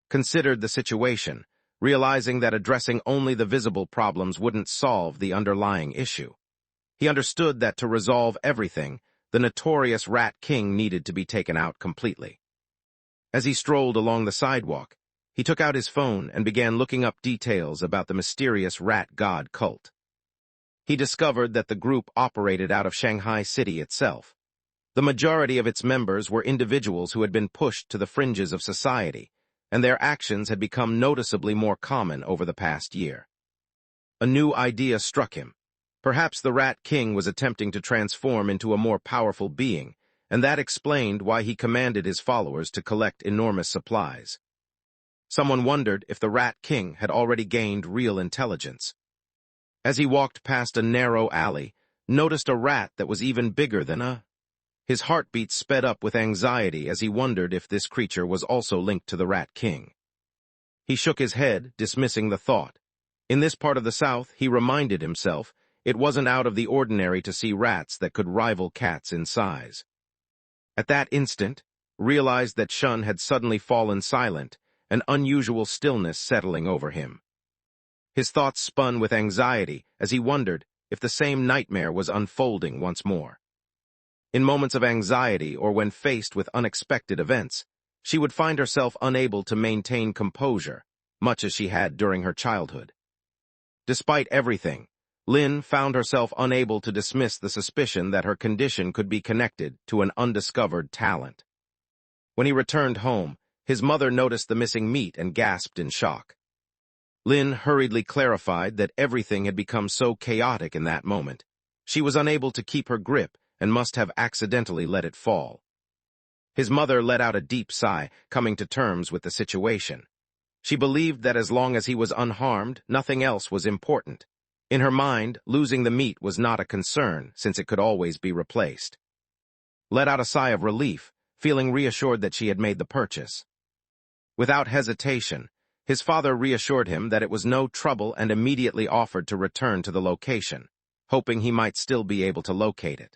Considered the situation, realizing that addressing only the visible problems wouldn't solve the underlying issue. He understood that to resolve everything, the notorious Rat King needed to be taken out completely. As he strolled along the sidewalk, he took out his phone and began looking up details about the mysterious rat god cult. He discovered that the group operated out of Shanghai City itself. The majority of its members were individuals who had been pushed to the fringes of society, and their actions had become noticeably more common over the past year. A new idea struck him. Perhaps the Rat King was attempting to transform into a more powerful being, and that explained why he commanded his followers to collect enormous supplies. Someone wondered if the Rat King had already gained real intelligence. As he walked past a narrow alley, noticed a rat that was even bigger than His heartbeat sped up with anxiety as he wondered if this creature was also linked to the Rat King. He shook his head, dismissing the thought. In this part of the South, he reminded himself, it wasn't out of the ordinary to see rats that could rival cats in size. At that instant, realized that Shun had suddenly fallen silent, an unusual stillness settling over him. His thoughts spun with anxiety as he wondered if the same nightmare was unfolding once more. In moments of anxiety or when faced with unexpected events, she would find herself unable to maintain composure, much as she had during her childhood. Despite everything, Lin found herself unable to dismiss the suspicion that her condition could be connected to an undiscovered talent. When he returned home, his mother noticed the missing meat and gasped in shock. Lin hurriedly clarified that everything had become so chaotic in that moment. She was unable to keep her grip and must have accidentally let it fall. His mother let out a deep sigh, coming to terms with the situation. She believed that as long as he was unharmed, nothing else was important. In her mind, losing the meat was not a concern, since it could always be replaced. Let out a sigh of relief, feeling reassured that she had made the purchase. Without hesitation, his father reassured him that it was no trouble and immediately offered to return to the location, hoping he might still be able to locate it.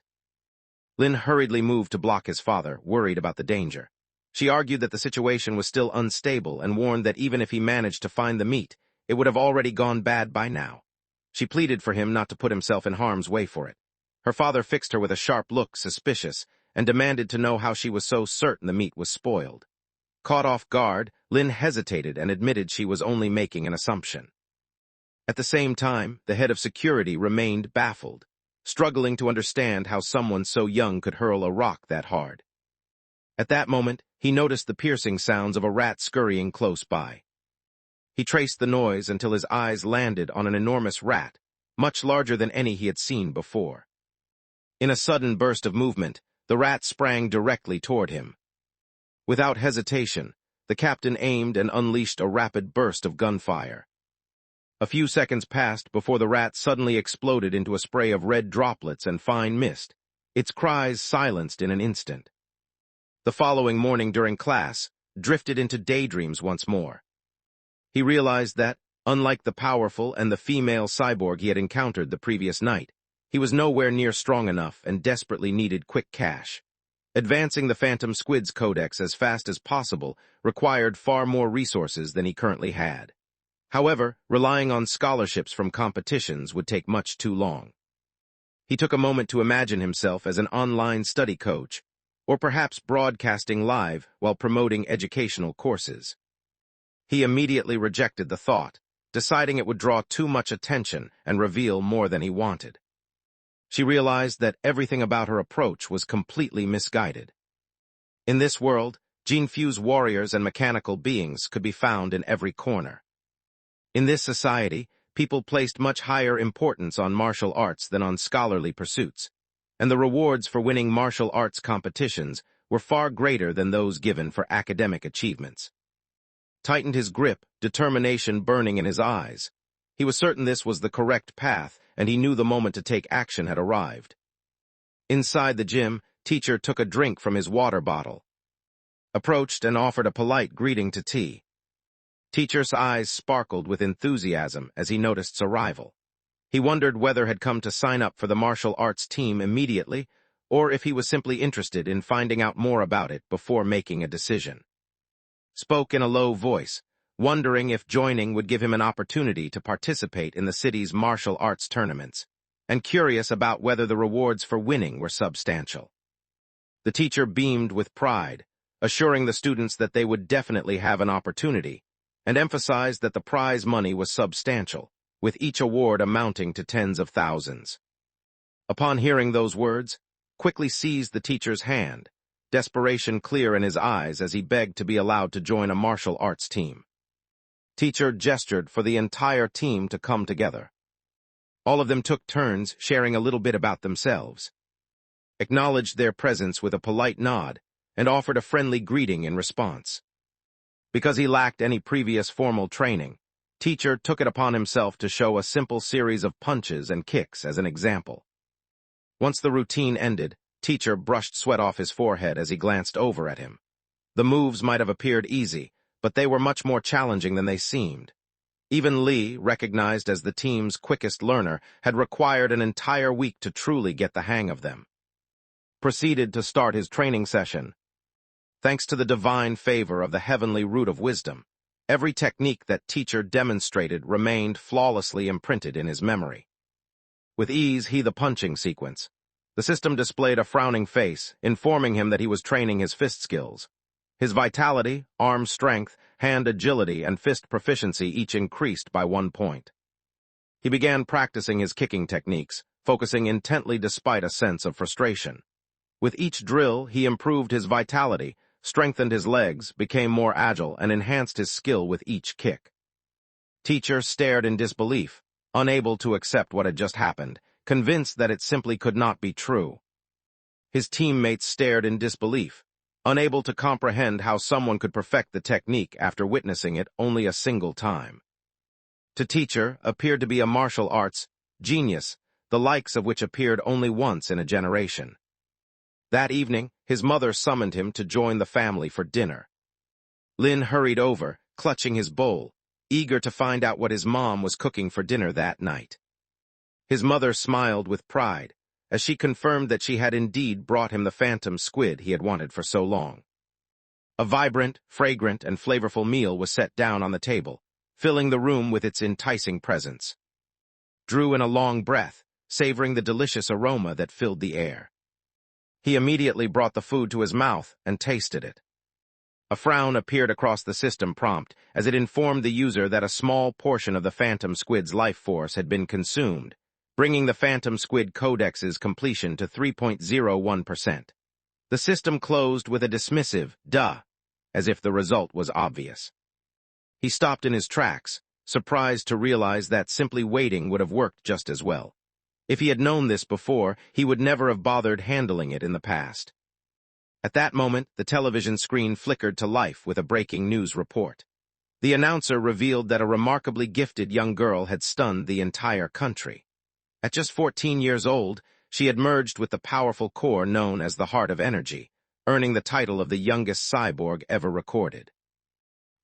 Lin hurriedly moved to block his father, worried about the danger. She argued that the situation was still unstable and warned that even if he managed to find the meat, it would have already gone bad by now. She pleaded for him not to put himself in harm's way for it. Her father fixed her with a sharp look, suspicious, and demanded to know how she was so certain the meat was spoiled. Caught off guard, Lin hesitated and admitted she was only making an assumption. At the same time, the head of security remained baffled, struggling to understand how someone so young could hurl a rock that hard. At that moment, he noticed the piercing sounds of a rat scurrying close by. He traced the noise until his eyes landed on an enormous rat, much larger than any he had seen before. In a sudden burst of movement, the rat sprang directly toward him. Without hesitation, the captain aimed and unleashed a rapid burst of gunfire. A few seconds passed before the rat suddenly exploded into a spray of red droplets and fine mist, its cries silenced in an instant. The following morning during class, drifted into daydreams once more. He realized that, unlike the powerful and the female cyborg he had encountered the previous night, he was nowhere near strong enough and desperately needed quick cash. Advancing the Phantom Squid's codex as fast as possible required far more resources than he currently had. However, relying on scholarships from competitions would take much too long. He took a moment to imagine himself as an online study coach, or perhaps broadcasting live while promoting educational courses. He immediately rejected the thought, deciding it would draw too much attention and reveal more than he wanted. She realized that everything about her approach was completely misguided. In this world, gene-fused warriors and mechanical beings could be found in every corner. In this society, people placed much higher importance on martial arts than on scholarly pursuits, and the rewards for winning martial arts competitions were far greater than those given for academic achievements. Tightened his grip, determination burning in his eyes. He was certain this was the correct path, and he knew the moment to take action had arrived. Inside the gym, teacher took a drink from his water bottle, approached and offered a polite greeting to T. Teacher's eyes sparkled with enthusiasm as he noticed his arrival. He wondered whether had come to sign up for the martial arts team immediately, or if he was simply interested in finding out more about it before making a decision. Spoke in a low voice, wondering if joining would give him an opportunity to participate in the city's martial arts tournaments, and curious about whether the rewards for winning were substantial. The teacher beamed with pride, assuring the students that they would definitely have an opportunity, and emphasized that the prize money was substantial, with each award amounting to tens of thousands. Upon hearing those words, quickly seized the teacher's hand, desperation clear in his eyes as he begged to be allowed to join a martial arts team. Teacher gestured for the entire team to come together. All of them took turns sharing a little bit about themselves, acknowledged their presence with a polite nod, and offered a friendly greeting in response. Because he lacked any previous formal training, teacher took it upon himself to show a simple series of punches and kicks as an example. Once the routine ended, teacher brushed sweat off his forehead as he glanced over at him. The moves might have appeared easy, but they were much more challenging than they seemed. Even Lee, recognized as the team's quickest learner, had required an entire week to truly get the hang of them. Proceeded to start his training session. Thanks to the divine favor of the heavenly root of wisdom, every technique that teacher demonstrated remained flawlessly imprinted in his memory. With ease, the punching sequence. The system displayed a frowning face, informing him that he was training his fist skills. His vitality, arm strength, hand agility, and fist proficiency each increased by 1 point. He began practicing his kicking techniques, focusing intently despite a sense of frustration. With each drill, he improved his vitality, strengthened his legs, became more agile, and enhanced his skill with each kick. Teacher stared in disbelief, unable to accept what had just happened, convinced that it simply could not be true. His teammates stared in disbelief, unable to comprehend how someone could perfect the technique after witnessing it only a single time. To Teacher appeared to be a martial arts genius, the likes of which appeared only once in a generation. That evening, his mother summoned him to join the family for dinner. Lin hurried over, clutching his bowl, eager to find out what his mom was cooking for dinner that night. His mother smiled with pride, as she confirmed that she had indeed brought him the phantom squid he had wanted for so long. A vibrant, fragrant, and flavorful meal was set down on the table, filling the room with its enticing presence. Drew in a long breath, savoring the delicious aroma that filled the air. He immediately brought the food to his mouth and tasted it. A frown appeared across the system prompt as it informed the user that a small portion of the phantom squid's life force had been consumed, bringing the phantom squid codex's completion to 3.01%. The system closed with a dismissive, duh, as if the result was obvious. He stopped in his tracks, surprised to realize that simply waiting would have worked just as well. If he had known this before, he would never have bothered handling it in the past. At that moment, the television screen flickered to life with a breaking news report. The announcer revealed that a remarkably gifted young girl had stunned the entire country. At just 14 years old, she had merged with the powerful core known as the Heart of Energy, earning the title of the youngest cyborg ever recorded.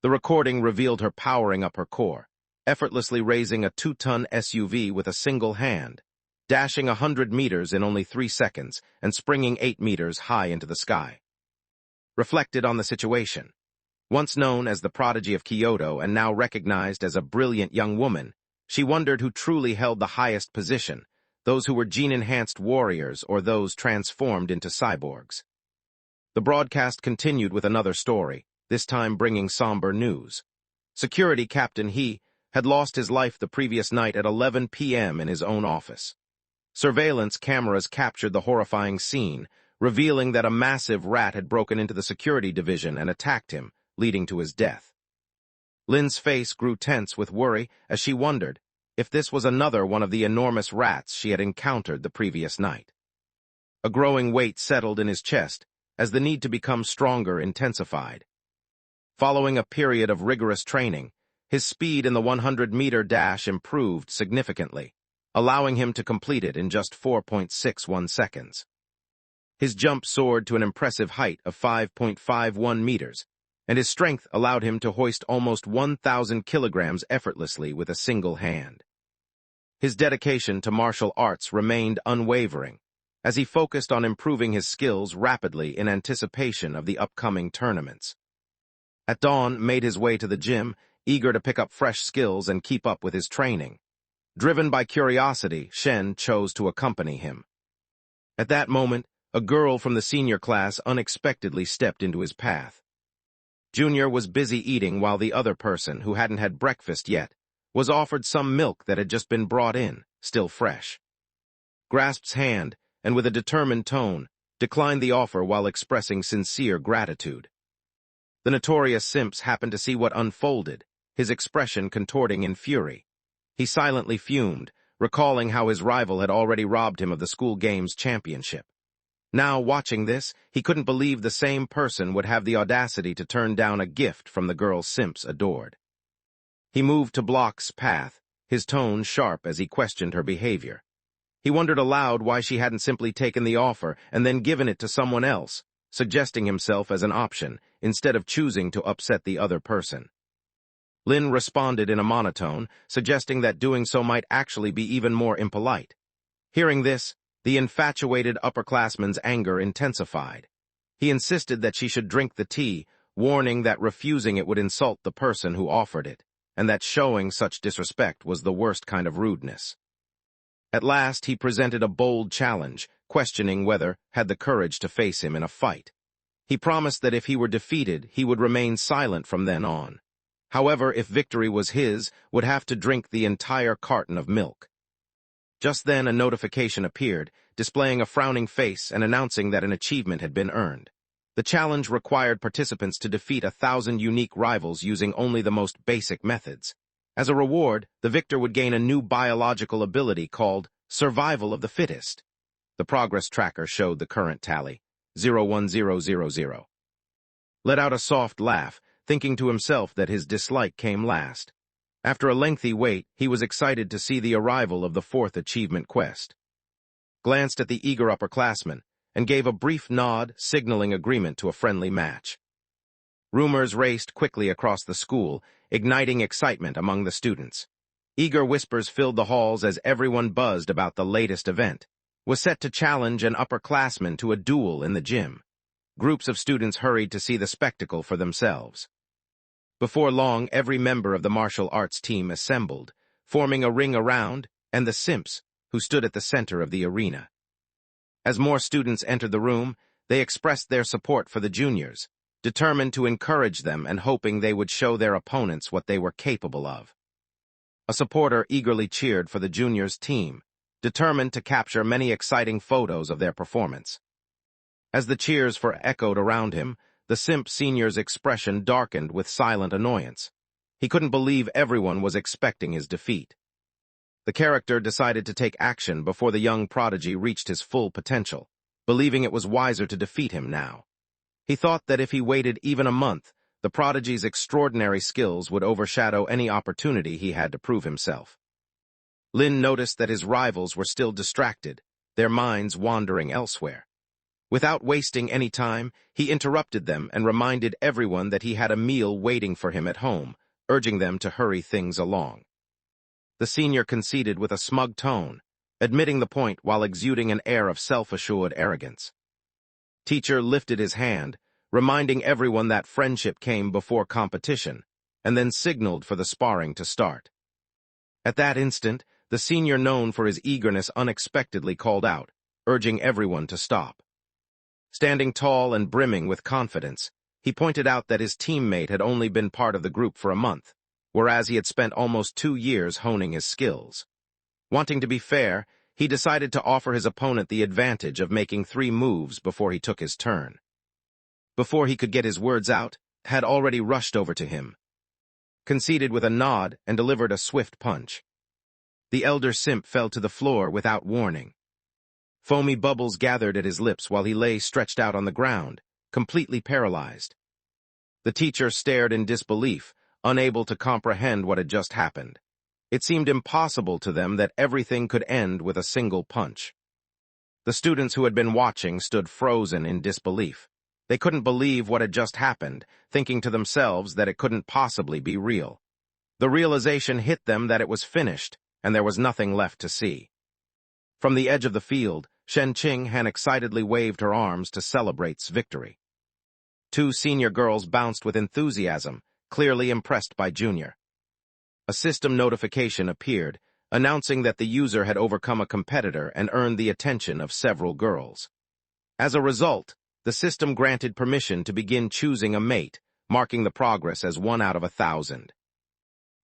The recording revealed her powering up her core, effortlessly raising a 2-ton SUV with a single hand, dashing 100 meters in only 3 seconds and springing 8 meters high into the sky. Reflected on the situation. Once known as the prodigy of Kyoto and now recognized as a brilliant young woman, she wondered who truly held the highest position, those who were gene-enhanced warriors or those transformed into cyborgs. The broadcast continued with another story, this time bringing somber news. Security Captain He had lost his life the previous night at 11 p.m. in his own office. Surveillance cameras captured the horrifying scene, revealing that a massive rat had broken into the security division and attacked him, leading to his death. Lin's face grew tense with worry as she wondered if this was another one of the enormous rats she had encountered the previous night. A growing weight settled in his chest as the need to become stronger intensified. Following a period of rigorous training, his speed in the 100-meter dash improved significantly, allowing him to complete it in just 4.61 seconds. His jump soared to an impressive height of 5.51 meters, and his strength allowed him to hoist almost 1,000 kilograms effortlessly with a single hand. His dedication to martial arts remained unwavering, as he focused on improving his skills rapidly in anticipation of the upcoming tournaments. At dawn, made his way to the gym, eager to pick up fresh skills and keep up with his training. Driven by curiosity, Shen chose to accompany him. At that moment, a girl from the senior class unexpectedly stepped into his path. Junior was busy eating while the other person, who hadn't had breakfast yet, was offered some milk that had just been brought in, still fresh. Grasp's hand, and with a determined tone, declined the offer while expressing sincere gratitude. The notorious Simps happened to see what unfolded, his expression contorting in fury. He silently fumed, recalling how his rival had already robbed him of the school games championship. Now, watching this, he couldn't believe the same person would have the audacity to turn down a gift from the girl Simps adored. He moved to Block's path, his tone sharp as he questioned her behavior. He wondered aloud why she hadn't simply taken the offer and then given it to someone else, suggesting himself as an option, instead of choosing to upset the other person. Lin responded in a monotone, suggesting that doing so might actually be even more impolite. Hearing this, the infatuated upperclassman's anger intensified. He insisted that she should drink the tea, warning that refusing it would insult the person who offered it, and that showing such disrespect was the worst kind of rudeness. At last, he presented a bold challenge, questioning whether had the courage to face him in a fight. He promised that if he were defeated, he would remain silent from then on. However, if victory was his, would have to drink the entire carton of milk. Just then a notification appeared, displaying a frowning face and announcing that an achievement had been earned. The challenge required participants to defeat 1,000 unique rivals using only the most basic methods. As a reward, the victor would gain a new biological ability called Survival of the Fittest. The progress tracker showed the current tally, 01000. Let out a soft laugh, thinking to himself that his dislike came last. After a lengthy wait, he was excited to see the arrival of the fourth achievement quest. Glanced at the eager upperclassmen, and gave a brief nod, signaling agreement to a friendly match. Rumors raced quickly across the school, igniting excitement among the students. Eager whispers filled the halls as everyone buzzed about the latest event. Was set to challenge an upperclassman to a duel in the gym. Groups of students hurried to see the spectacle for themselves. Before long, every member of the martial arts team assembled, forming a ring around, and the simps, who stood at the center of the arena. As more students entered the room, they expressed their support for the juniors, determined to encourage them and hoping they would show their opponents what they were capable of. A supporter eagerly cheered for the juniors' team, determined to capture many exciting photos of their performance. As the cheers echoed around him, the simp senior's expression darkened with silent annoyance. He couldn't believe everyone was expecting his defeat. The character decided to take action before the young prodigy reached his full potential, believing it was wiser to defeat him now. He thought that if he waited even a month, the prodigy's extraordinary skills would overshadow any opportunity he had to prove himself. Lin noticed that his rivals were still distracted, their minds wandering elsewhere. Without wasting any time, he interrupted them and reminded everyone that he had a meal waiting for him at home, urging them to hurry things along. The senior conceded with a smug tone, admitting the point while exuding an air of self-assured arrogance. Teacher lifted his hand, reminding everyone that friendship came before competition, and then signaled for the sparring to start. At that instant, the senior known for his eagerness unexpectedly called out, urging everyone to stop. Standing tall and brimming with confidence, he pointed out that his teammate had only been part of the group for a month, whereas he had spent almost 2 years honing his skills. Wanting to be fair, he decided to offer his opponent the advantage of making 3 moves before he took his turn. Before he could get his words out, had already rushed over to him, conceded with a nod and delivered a swift punch. The elder simp fell to the floor without warning. Foamy bubbles gathered at his lips while he lay stretched out on the ground, completely paralyzed. The teacher stared in disbelief, unable to comprehend what had just happened. It seemed impossible to them that everything could end with a single punch. The students who had been watching stood frozen in disbelief. They couldn't believe what had just happened, thinking to themselves that it couldn't possibly be real. The realization hit them that it was finished, and there was nothing left to see. From the edge of the field, Shen Qinghan excitedly waved her arms to celebrate victory. 2 senior girls bounced with enthusiasm, clearly impressed by Junior. A system notification appeared, announcing that the user had overcome a competitor and earned the attention of several girls. As a result, the system granted permission to begin choosing a mate, marking the progress as 1 out of 1,000.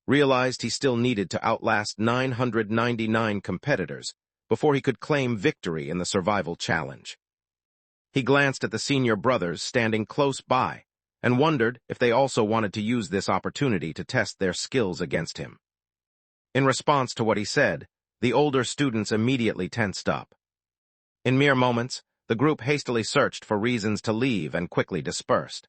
Realized he still needed to outlast 999 competitors before he could claim victory in the survival challenge. He glanced at the senior brothers standing close by and wondered if they also wanted to use this opportunity to test their skills against him. In response to what he said, the older students immediately tensed up. In mere moments, the group hastily searched for reasons to leave and quickly dispersed.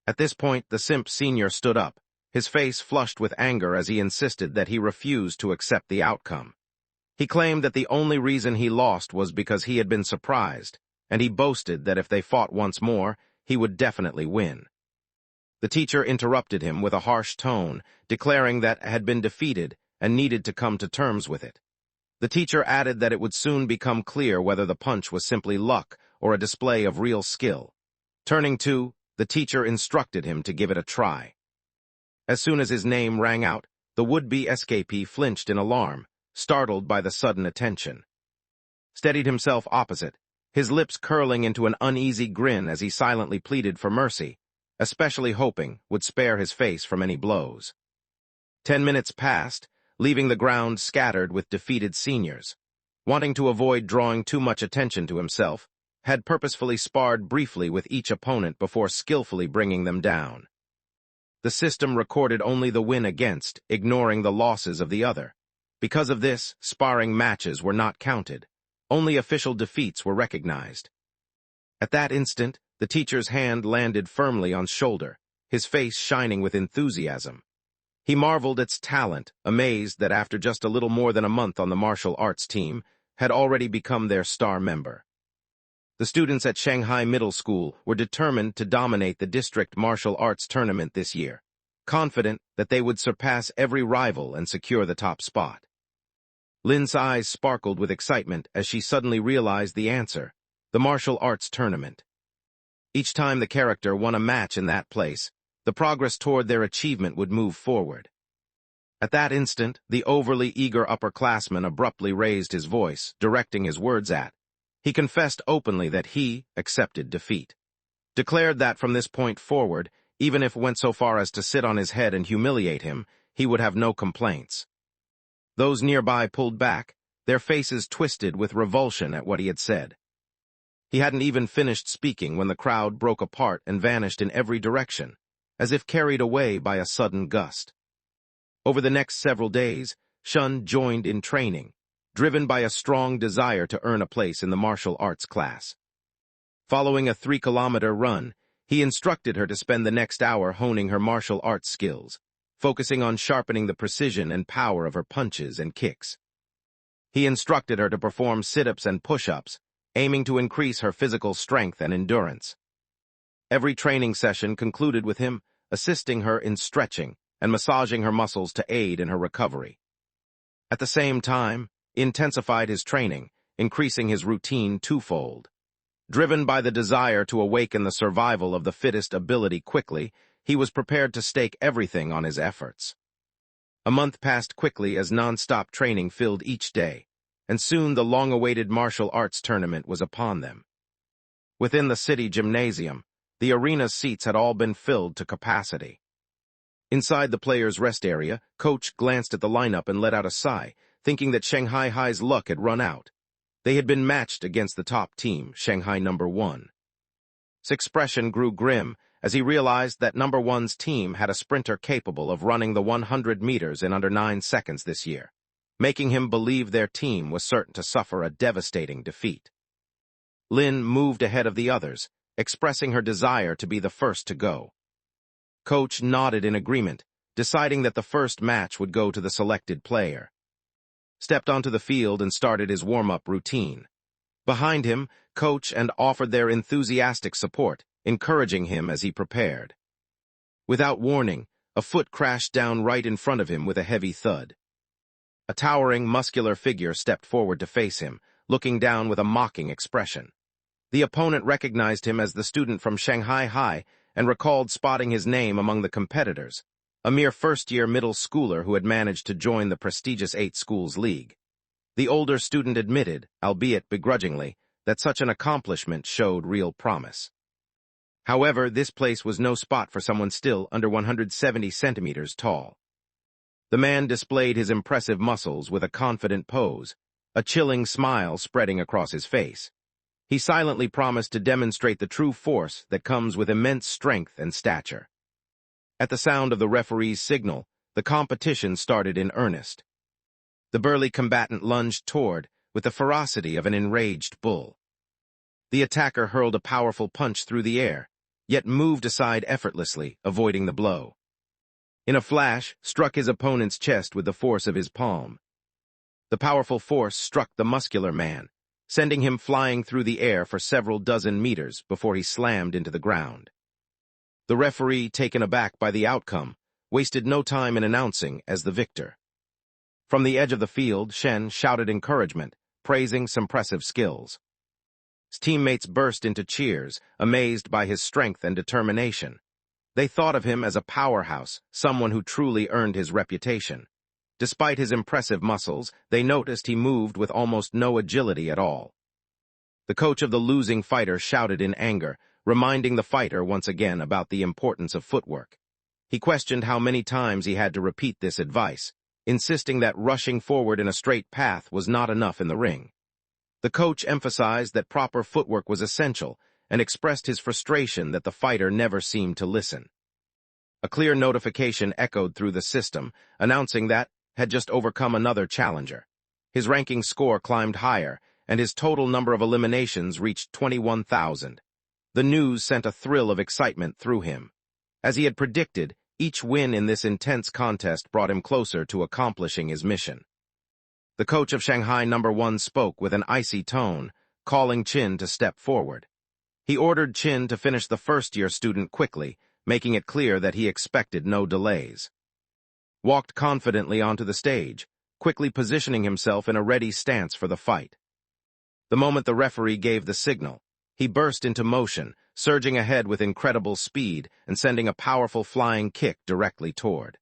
At this point, the simp senior stood up, his face flushed with anger as he insisted that he refused to accept the outcome. He claimed that the only reason he lost was because he had been surprised, and he boasted that if they fought once more, he would definitely win. The teacher interrupted him with a harsh tone, declaring that had been defeated and needed to come to terms with it. The teacher added that it would soon become clear whether the punch was simply luck or a display of real skill. Turning to, the teacher instructed him to give it a try. As soon as his name rang out, the would-be escapee flinched in alarm, startled by the sudden attention. Steadied himself opposite, his lips curling into an uneasy grin as he silently pleaded for mercy, especially hoping would spare his face from any blows. 10 minutes passed, leaving the ground scattered with defeated seniors. Wanting to avoid drawing too much attention to himself, had purposefully sparred briefly with each opponent before skillfully bringing them down. The system recorded only the win against, ignoring the losses of the other. Because of this, sparring matches were not counted. Only official defeats were recognized. At that instant, the teacher's hand landed firmly on shoulder, his face shining with enthusiasm. He marveled at its talent, amazed that after just a little more than a month on the martial arts team, had already become their star member. The students at Shanghai Middle School were determined to dominate the district martial arts tournament this year, confident that they would surpass every rival and secure the top spot. Lin's eyes sparkled with excitement as she suddenly realized the answer: the martial arts tournament. Each time the character won a match in that place, the progress toward their achievement would move forward. At that instant, the overly eager upperclassman abruptly raised his voice, directing his words at. He confessed openly that he accepted defeat. Declared that from this point forward, even if it went so far as to sit on his head and humiliate him, he would have no complaints. Those nearby pulled back, their faces twisted with revulsion at what he had said. He hadn't even finished speaking when the crowd broke apart and vanished in every direction, as if carried away by a sudden gust. Over the next several days, Shun joined in training, driven by a strong desire to earn a place in the martial arts class. Following a 3-kilometer run, he instructed her to spend the next hour honing her martial arts skills, focusing on sharpening the precision and power of her punches and kicks. He instructed her to perform sit-ups and push-ups, aiming to increase her physical strength and endurance. Every training session concluded with him assisting her in stretching and massaging her muscles to aid in her recovery. At the same time, intensified his training, increasing his routine twofold. Driven by the desire to awaken the survival of the fittest ability quickly, he was prepared to stake everything on his efforts. A month passed quickly as non-stop training filled each day, and soon the long-awaited martial arts tournament was upon them. Within the city gymnasium, the arena's seats had all been filled to capacity. Inside the players' rest area, Coach glanced at the lineup and let out a sigh, thinking that Shanghai High's luck had run out. They had been matched against the top team, Shanghai number 1. His expression grew grim as he realized that number 1's team had a sprinter capable of running the 100 meters in under 9 seconds this year, making him believe their team was certain to suffer a devastating defeat. Lin moved ahead of the others, expressing her desire to be the first to go. Coach nodded in agreement, deciding that the first match would go to the selected player. Stepped onto the field and started his warm-up routine. Behind him, Coach offered their enthusiastic support, encouraging him as he prepared. Without warning, a foot crashed down right in front of him with a heavy thud. A towering, muscular figure stepped forward to face him, looking down with a mocking expression. The opponent recognized him as the student from Shanghai High and recalled spotting his name among the competitors, a mere first-year middle schooler who had managed to join the prestigious 8 Schools League. The older student admitted, albeit begrudgingly, that such an accomplishment showed real promise. However, this place was no spot for someone still under 170 centimeters tall. The man displayed his impressive muscles with a confident pose, a chilling smile spreading across his face. He silently promised to demonstrate the true force that comes with immense strength and stature. At the sound of the referee's signal, the competition started in earnest. The burly combatant lunged toward, with the ferocity of an enraged bull. The attacker hurled a powerful punch through the air, yet moved aside effortlessly, avoiding the blow. In a flash, struck his opponent's chest with the force of his palm. The powerful force struck the muscular man, sending him flying through the air for several dozen meters before he slammed into the ground. The referee, taken aback by the outcome, wasted no time in announcing as the victor. From the edge of the field, Shen shouted encouragement, praising his impressive skills. His teammates burst into cheers, amazed by his strength and determination. They thought of him as a powerhouse, someone who truly earned his reputation. Despite his impressive muscles, they noticed he moved with almost no agility at all. The coach of the losing fighter shouted in anger, reminding the fighter once again about the importance of footwork. He questioned how many times he had to repeat this advice, insisting that rushing forward in a straight path was not enough in the ring. The coach emphasized that proper footwork was essential and expressed his frustration that the fighter never seemed to listen. A clear notification echoed through the system, announcing that had just overcome another challenger. His ranking score climbed higher, and his total number of eliminations reached 21,000. The news sent a thrill of excitement through him. As he had predicted, each win in this intense contest brought him closer to accomplishing his mission. The coach of Shanghai No. 1 spoke with an icy tone, calling Qin to step forward. He ordered Qin to finish the first-year student quickly, making it clear that he expected no delays. Walked confidently onto the stage, quickly positioning himself in a ready stance for the fight. The moment the referee gave the signal, he burst into motion, surging ahead with incredible speed and sending a powerful flying kick directly toward.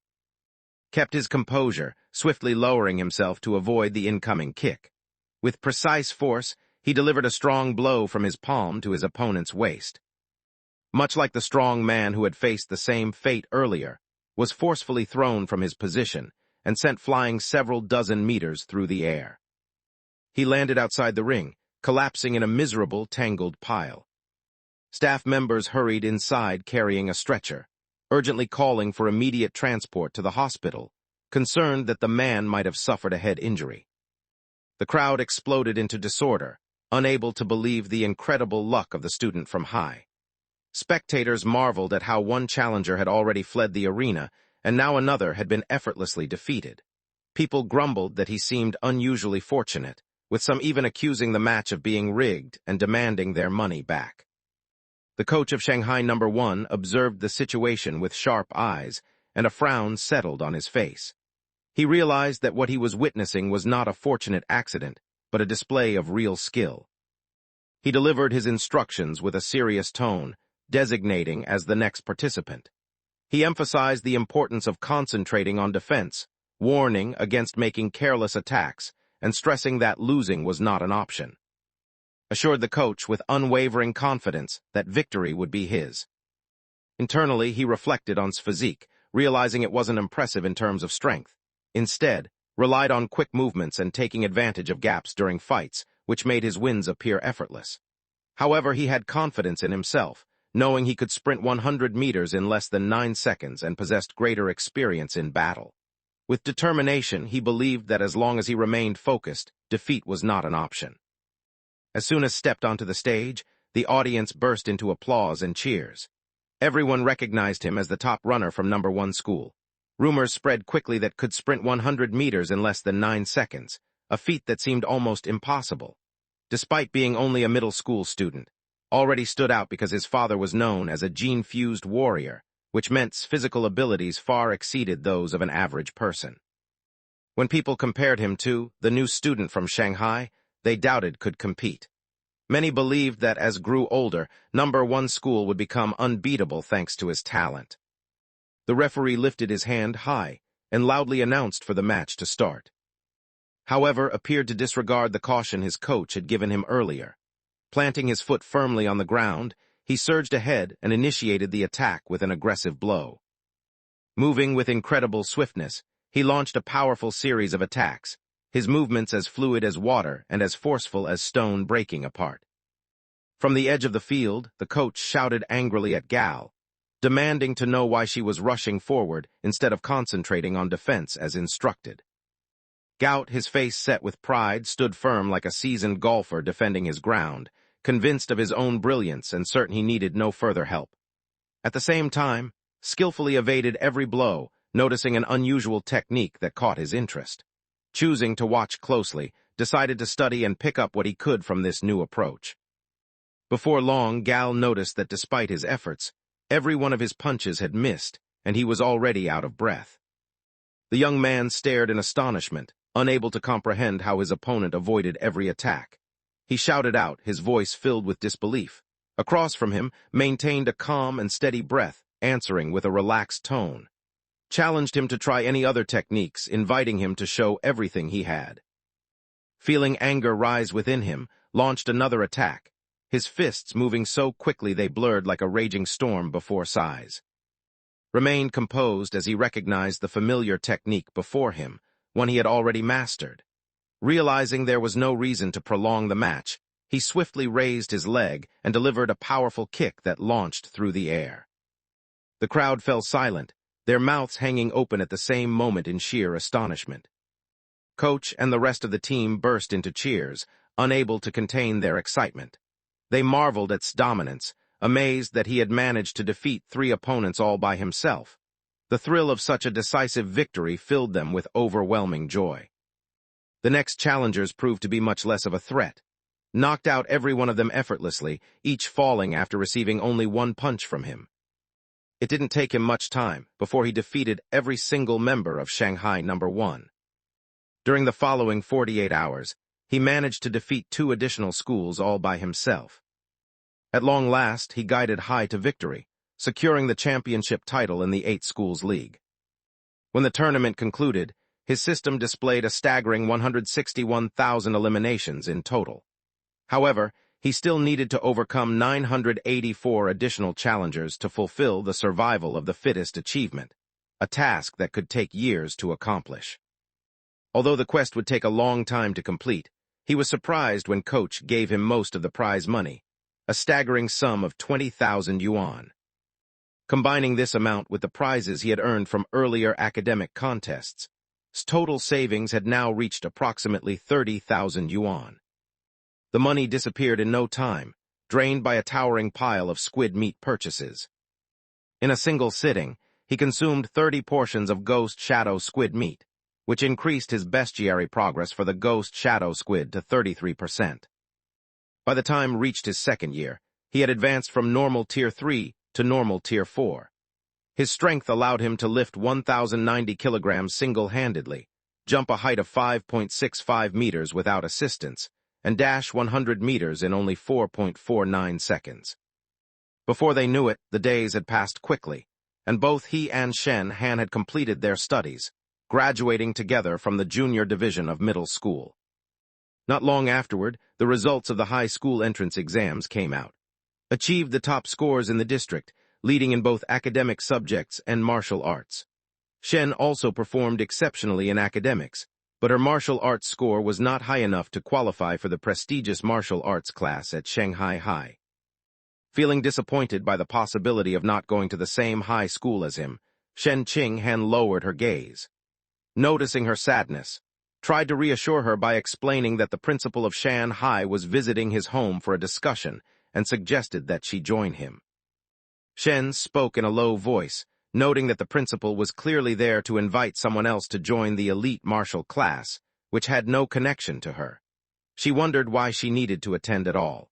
Kept his composure, swiftly lowering himself to avoid the incoming kick. With precise force, he delivered a strong blow from his palm to his opponent's waist. Much like the strong man who had faced the same fate earlier, was forcefully thrown from his position and sent flying several dozen meters through the air. He landed outside the ring, collapsing in a miserable, tangled pile. Staff members hurried inside carrying a stretcher, urgently calling for immediate transport to the hospital, concerned that the man might have suffered a head injury. The crowd exploded into disorder, unable to believe the incredible luck of the student from High. Spectators marveled at how one challenger had already fled the arena, and now another had been effortlessly defeated. People grumbled that he seemed unusually fortunate, with some even accusing the match of being rigged and demanding their money back. The coach of Shanghai No. 1 observed the situation with sharp eyes, and a frown settled on his face. He realized that what he was witnessing was not a fortunate accident, but a display of real skill. He delivered his instructions with a serious tone, designating as the next participant. He emphasized the importance of concentrating on defense, warning against making careless attacks, and stressing that losing was not an option. Assured the coach with unwavering confidence that victory would be his. Internally, he reflected on his physique, realizing it wasn't impressive in terms of strength. Instead, relied on quick movements and taking advantage of gaps during fights, which made his wins appear effortless. However, he had confidence in himself, knowing he could sprint 100 meters in less than 9 seconds and possessed greater experience in battle. With determination, he believed that as long as he remained focused, defeat was not an option. As soon as stepped onto the stage, the audience burst into applause and cheers. Everyone recognized him as the top runner from No. 1 school. Rumors spread quickly that could sprint 100 meters in less than 9 seconds, a feat that seemed almost impossible. Despite being only a middle school student, already stood out because his father was known as a gene-fused warrior, which meant his physical abilities far exceeded those of an average person. When people compared him to the new student from Shanghai, they doubted could compete. Many believed that as grew older, No. 1 school would become unbeatable thanks to his talent. The referee lifted his hand high and loudly announced for the match to start. However, appeared to disregard the caution his coach had given him earlier. Planting his foot firmly on the ground, he surged ahead and initiated the attack with an aggressive blow. Moving with incredible swiftness, he launched a powerful series of attacks, his movements as fluid as water and as forceful as stone breaking apart. From the edge of the field, the coach shouted angrily at Gal, demanding to know why she was rushing forward instead of concentrating on defense as instructed. Gout, his face set with pride, stood firm like a seasoned golfer defending his ground, convinced of his own brilliance and certain he needed no further help. At the same time, skillfully evaded every blow, noticing an unusual technique that caught his interest. Choosing to watch closely, decided to study and pick up what he could from this new approach. Before long, Gal noticed that despite his efforts, every one of his punches had missed, and he was already out of breath. The young man stared in astonishment, unable to comprehend how his opponent avoided every attack. He shouted out, his voice filled with disbelief. Across from him, maintained a calm and steady breath, answering with a relaxed tone. Challenged him to try any other techniques, inviting him to show everything he had. Feeling anger rise within him, launched another attack, his fists moving so quickly they blurred like a raging storm before size. Remained composed as he recognized the familiar technique before him, one he had already mastered. Realizing there was no reason to prolong the match, he swiftly raised his leg and delivered a powerful kick that launched through the air. The crowd fell silent, their mouths hanging open at the same moment in sheer astonishment. Coach and the rest of the team burst into cheers, unable to contain their excitement. They marveled at his dominance, amazed that he had managed to defeat 3 opponents all by himself. The thrill of such a decisive victory filled them with overwhelming joy. The next challengers proved to be much less of a threat. Knocked out every one of them effortlessly, each falling after receiving only 1 punch from him. It didn't take him much time before he defeated every single member of Shanghai No. 1. During the following 48 hours, he managed to defeat 2 additional schools all by himself. At long last, he guided Hai to victory, securing the championship title in the 8 schools league. When the tournament concluded, his system displayed a staggering 161,000 eliminations in total. However, he still needed to overcome 984 additional challengers to fulfill the survival of the fittest achievement, a task that could take years to accomplish. Although the quest would take a long time to complete, he was surprised when Coach gave him most of the prize money, a staggering sum of 20,000 yuan. Combining this amount with the prizes he had earned from earlier academic contests, his total savings had now reached approximately 30,000 yuan. The money disappeared in no time, drained by a towering pile of squid meat purchases. In a single sitting, he consumed 30 portions of ghost shadow squid meat, which increased his bestiary progress for the ghost shadow squid to 33%. By the time reached his second year, he had advanced from normal tier 3 to normal tier 4. His strength allowed him to lift 1,090 kilograms single-handedly, jump a height of 5.65 meters without assistance, and dash 100 meters in only 4.49 seconds. Before they knew it, the days had passed quickly, and both he and Shen Han had completed their studies, graduating together from the junior division of middle school. Not long afterward, the results of the high school entrance exams came out. Achieved the top scores in the district, leading in both academic subjects and martial arts. Shen also performed exceptionally in academics, but her martial arts score was not high enough to qualify for the prestigious martial arts class at Shanghai High. Feeling disappointed by the possibility of not going to the same high school as him, Shen Qinghan lowered her gaze. Noticing her sadness, tried to reassure her by explaining that the principal of Shanghai was visiting his home for a discussion and suggested that she join him. Shen spoke in a low voice, noting that the principal was clearly there to invite someone else to join the elite martial class, which had no connection to her. She wondered why she needed to attend at all.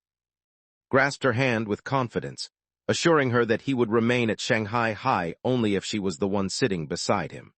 Grasped her hand with confidence, assuring her that he would remain at Shanghai High only if she was the one sitting beside him.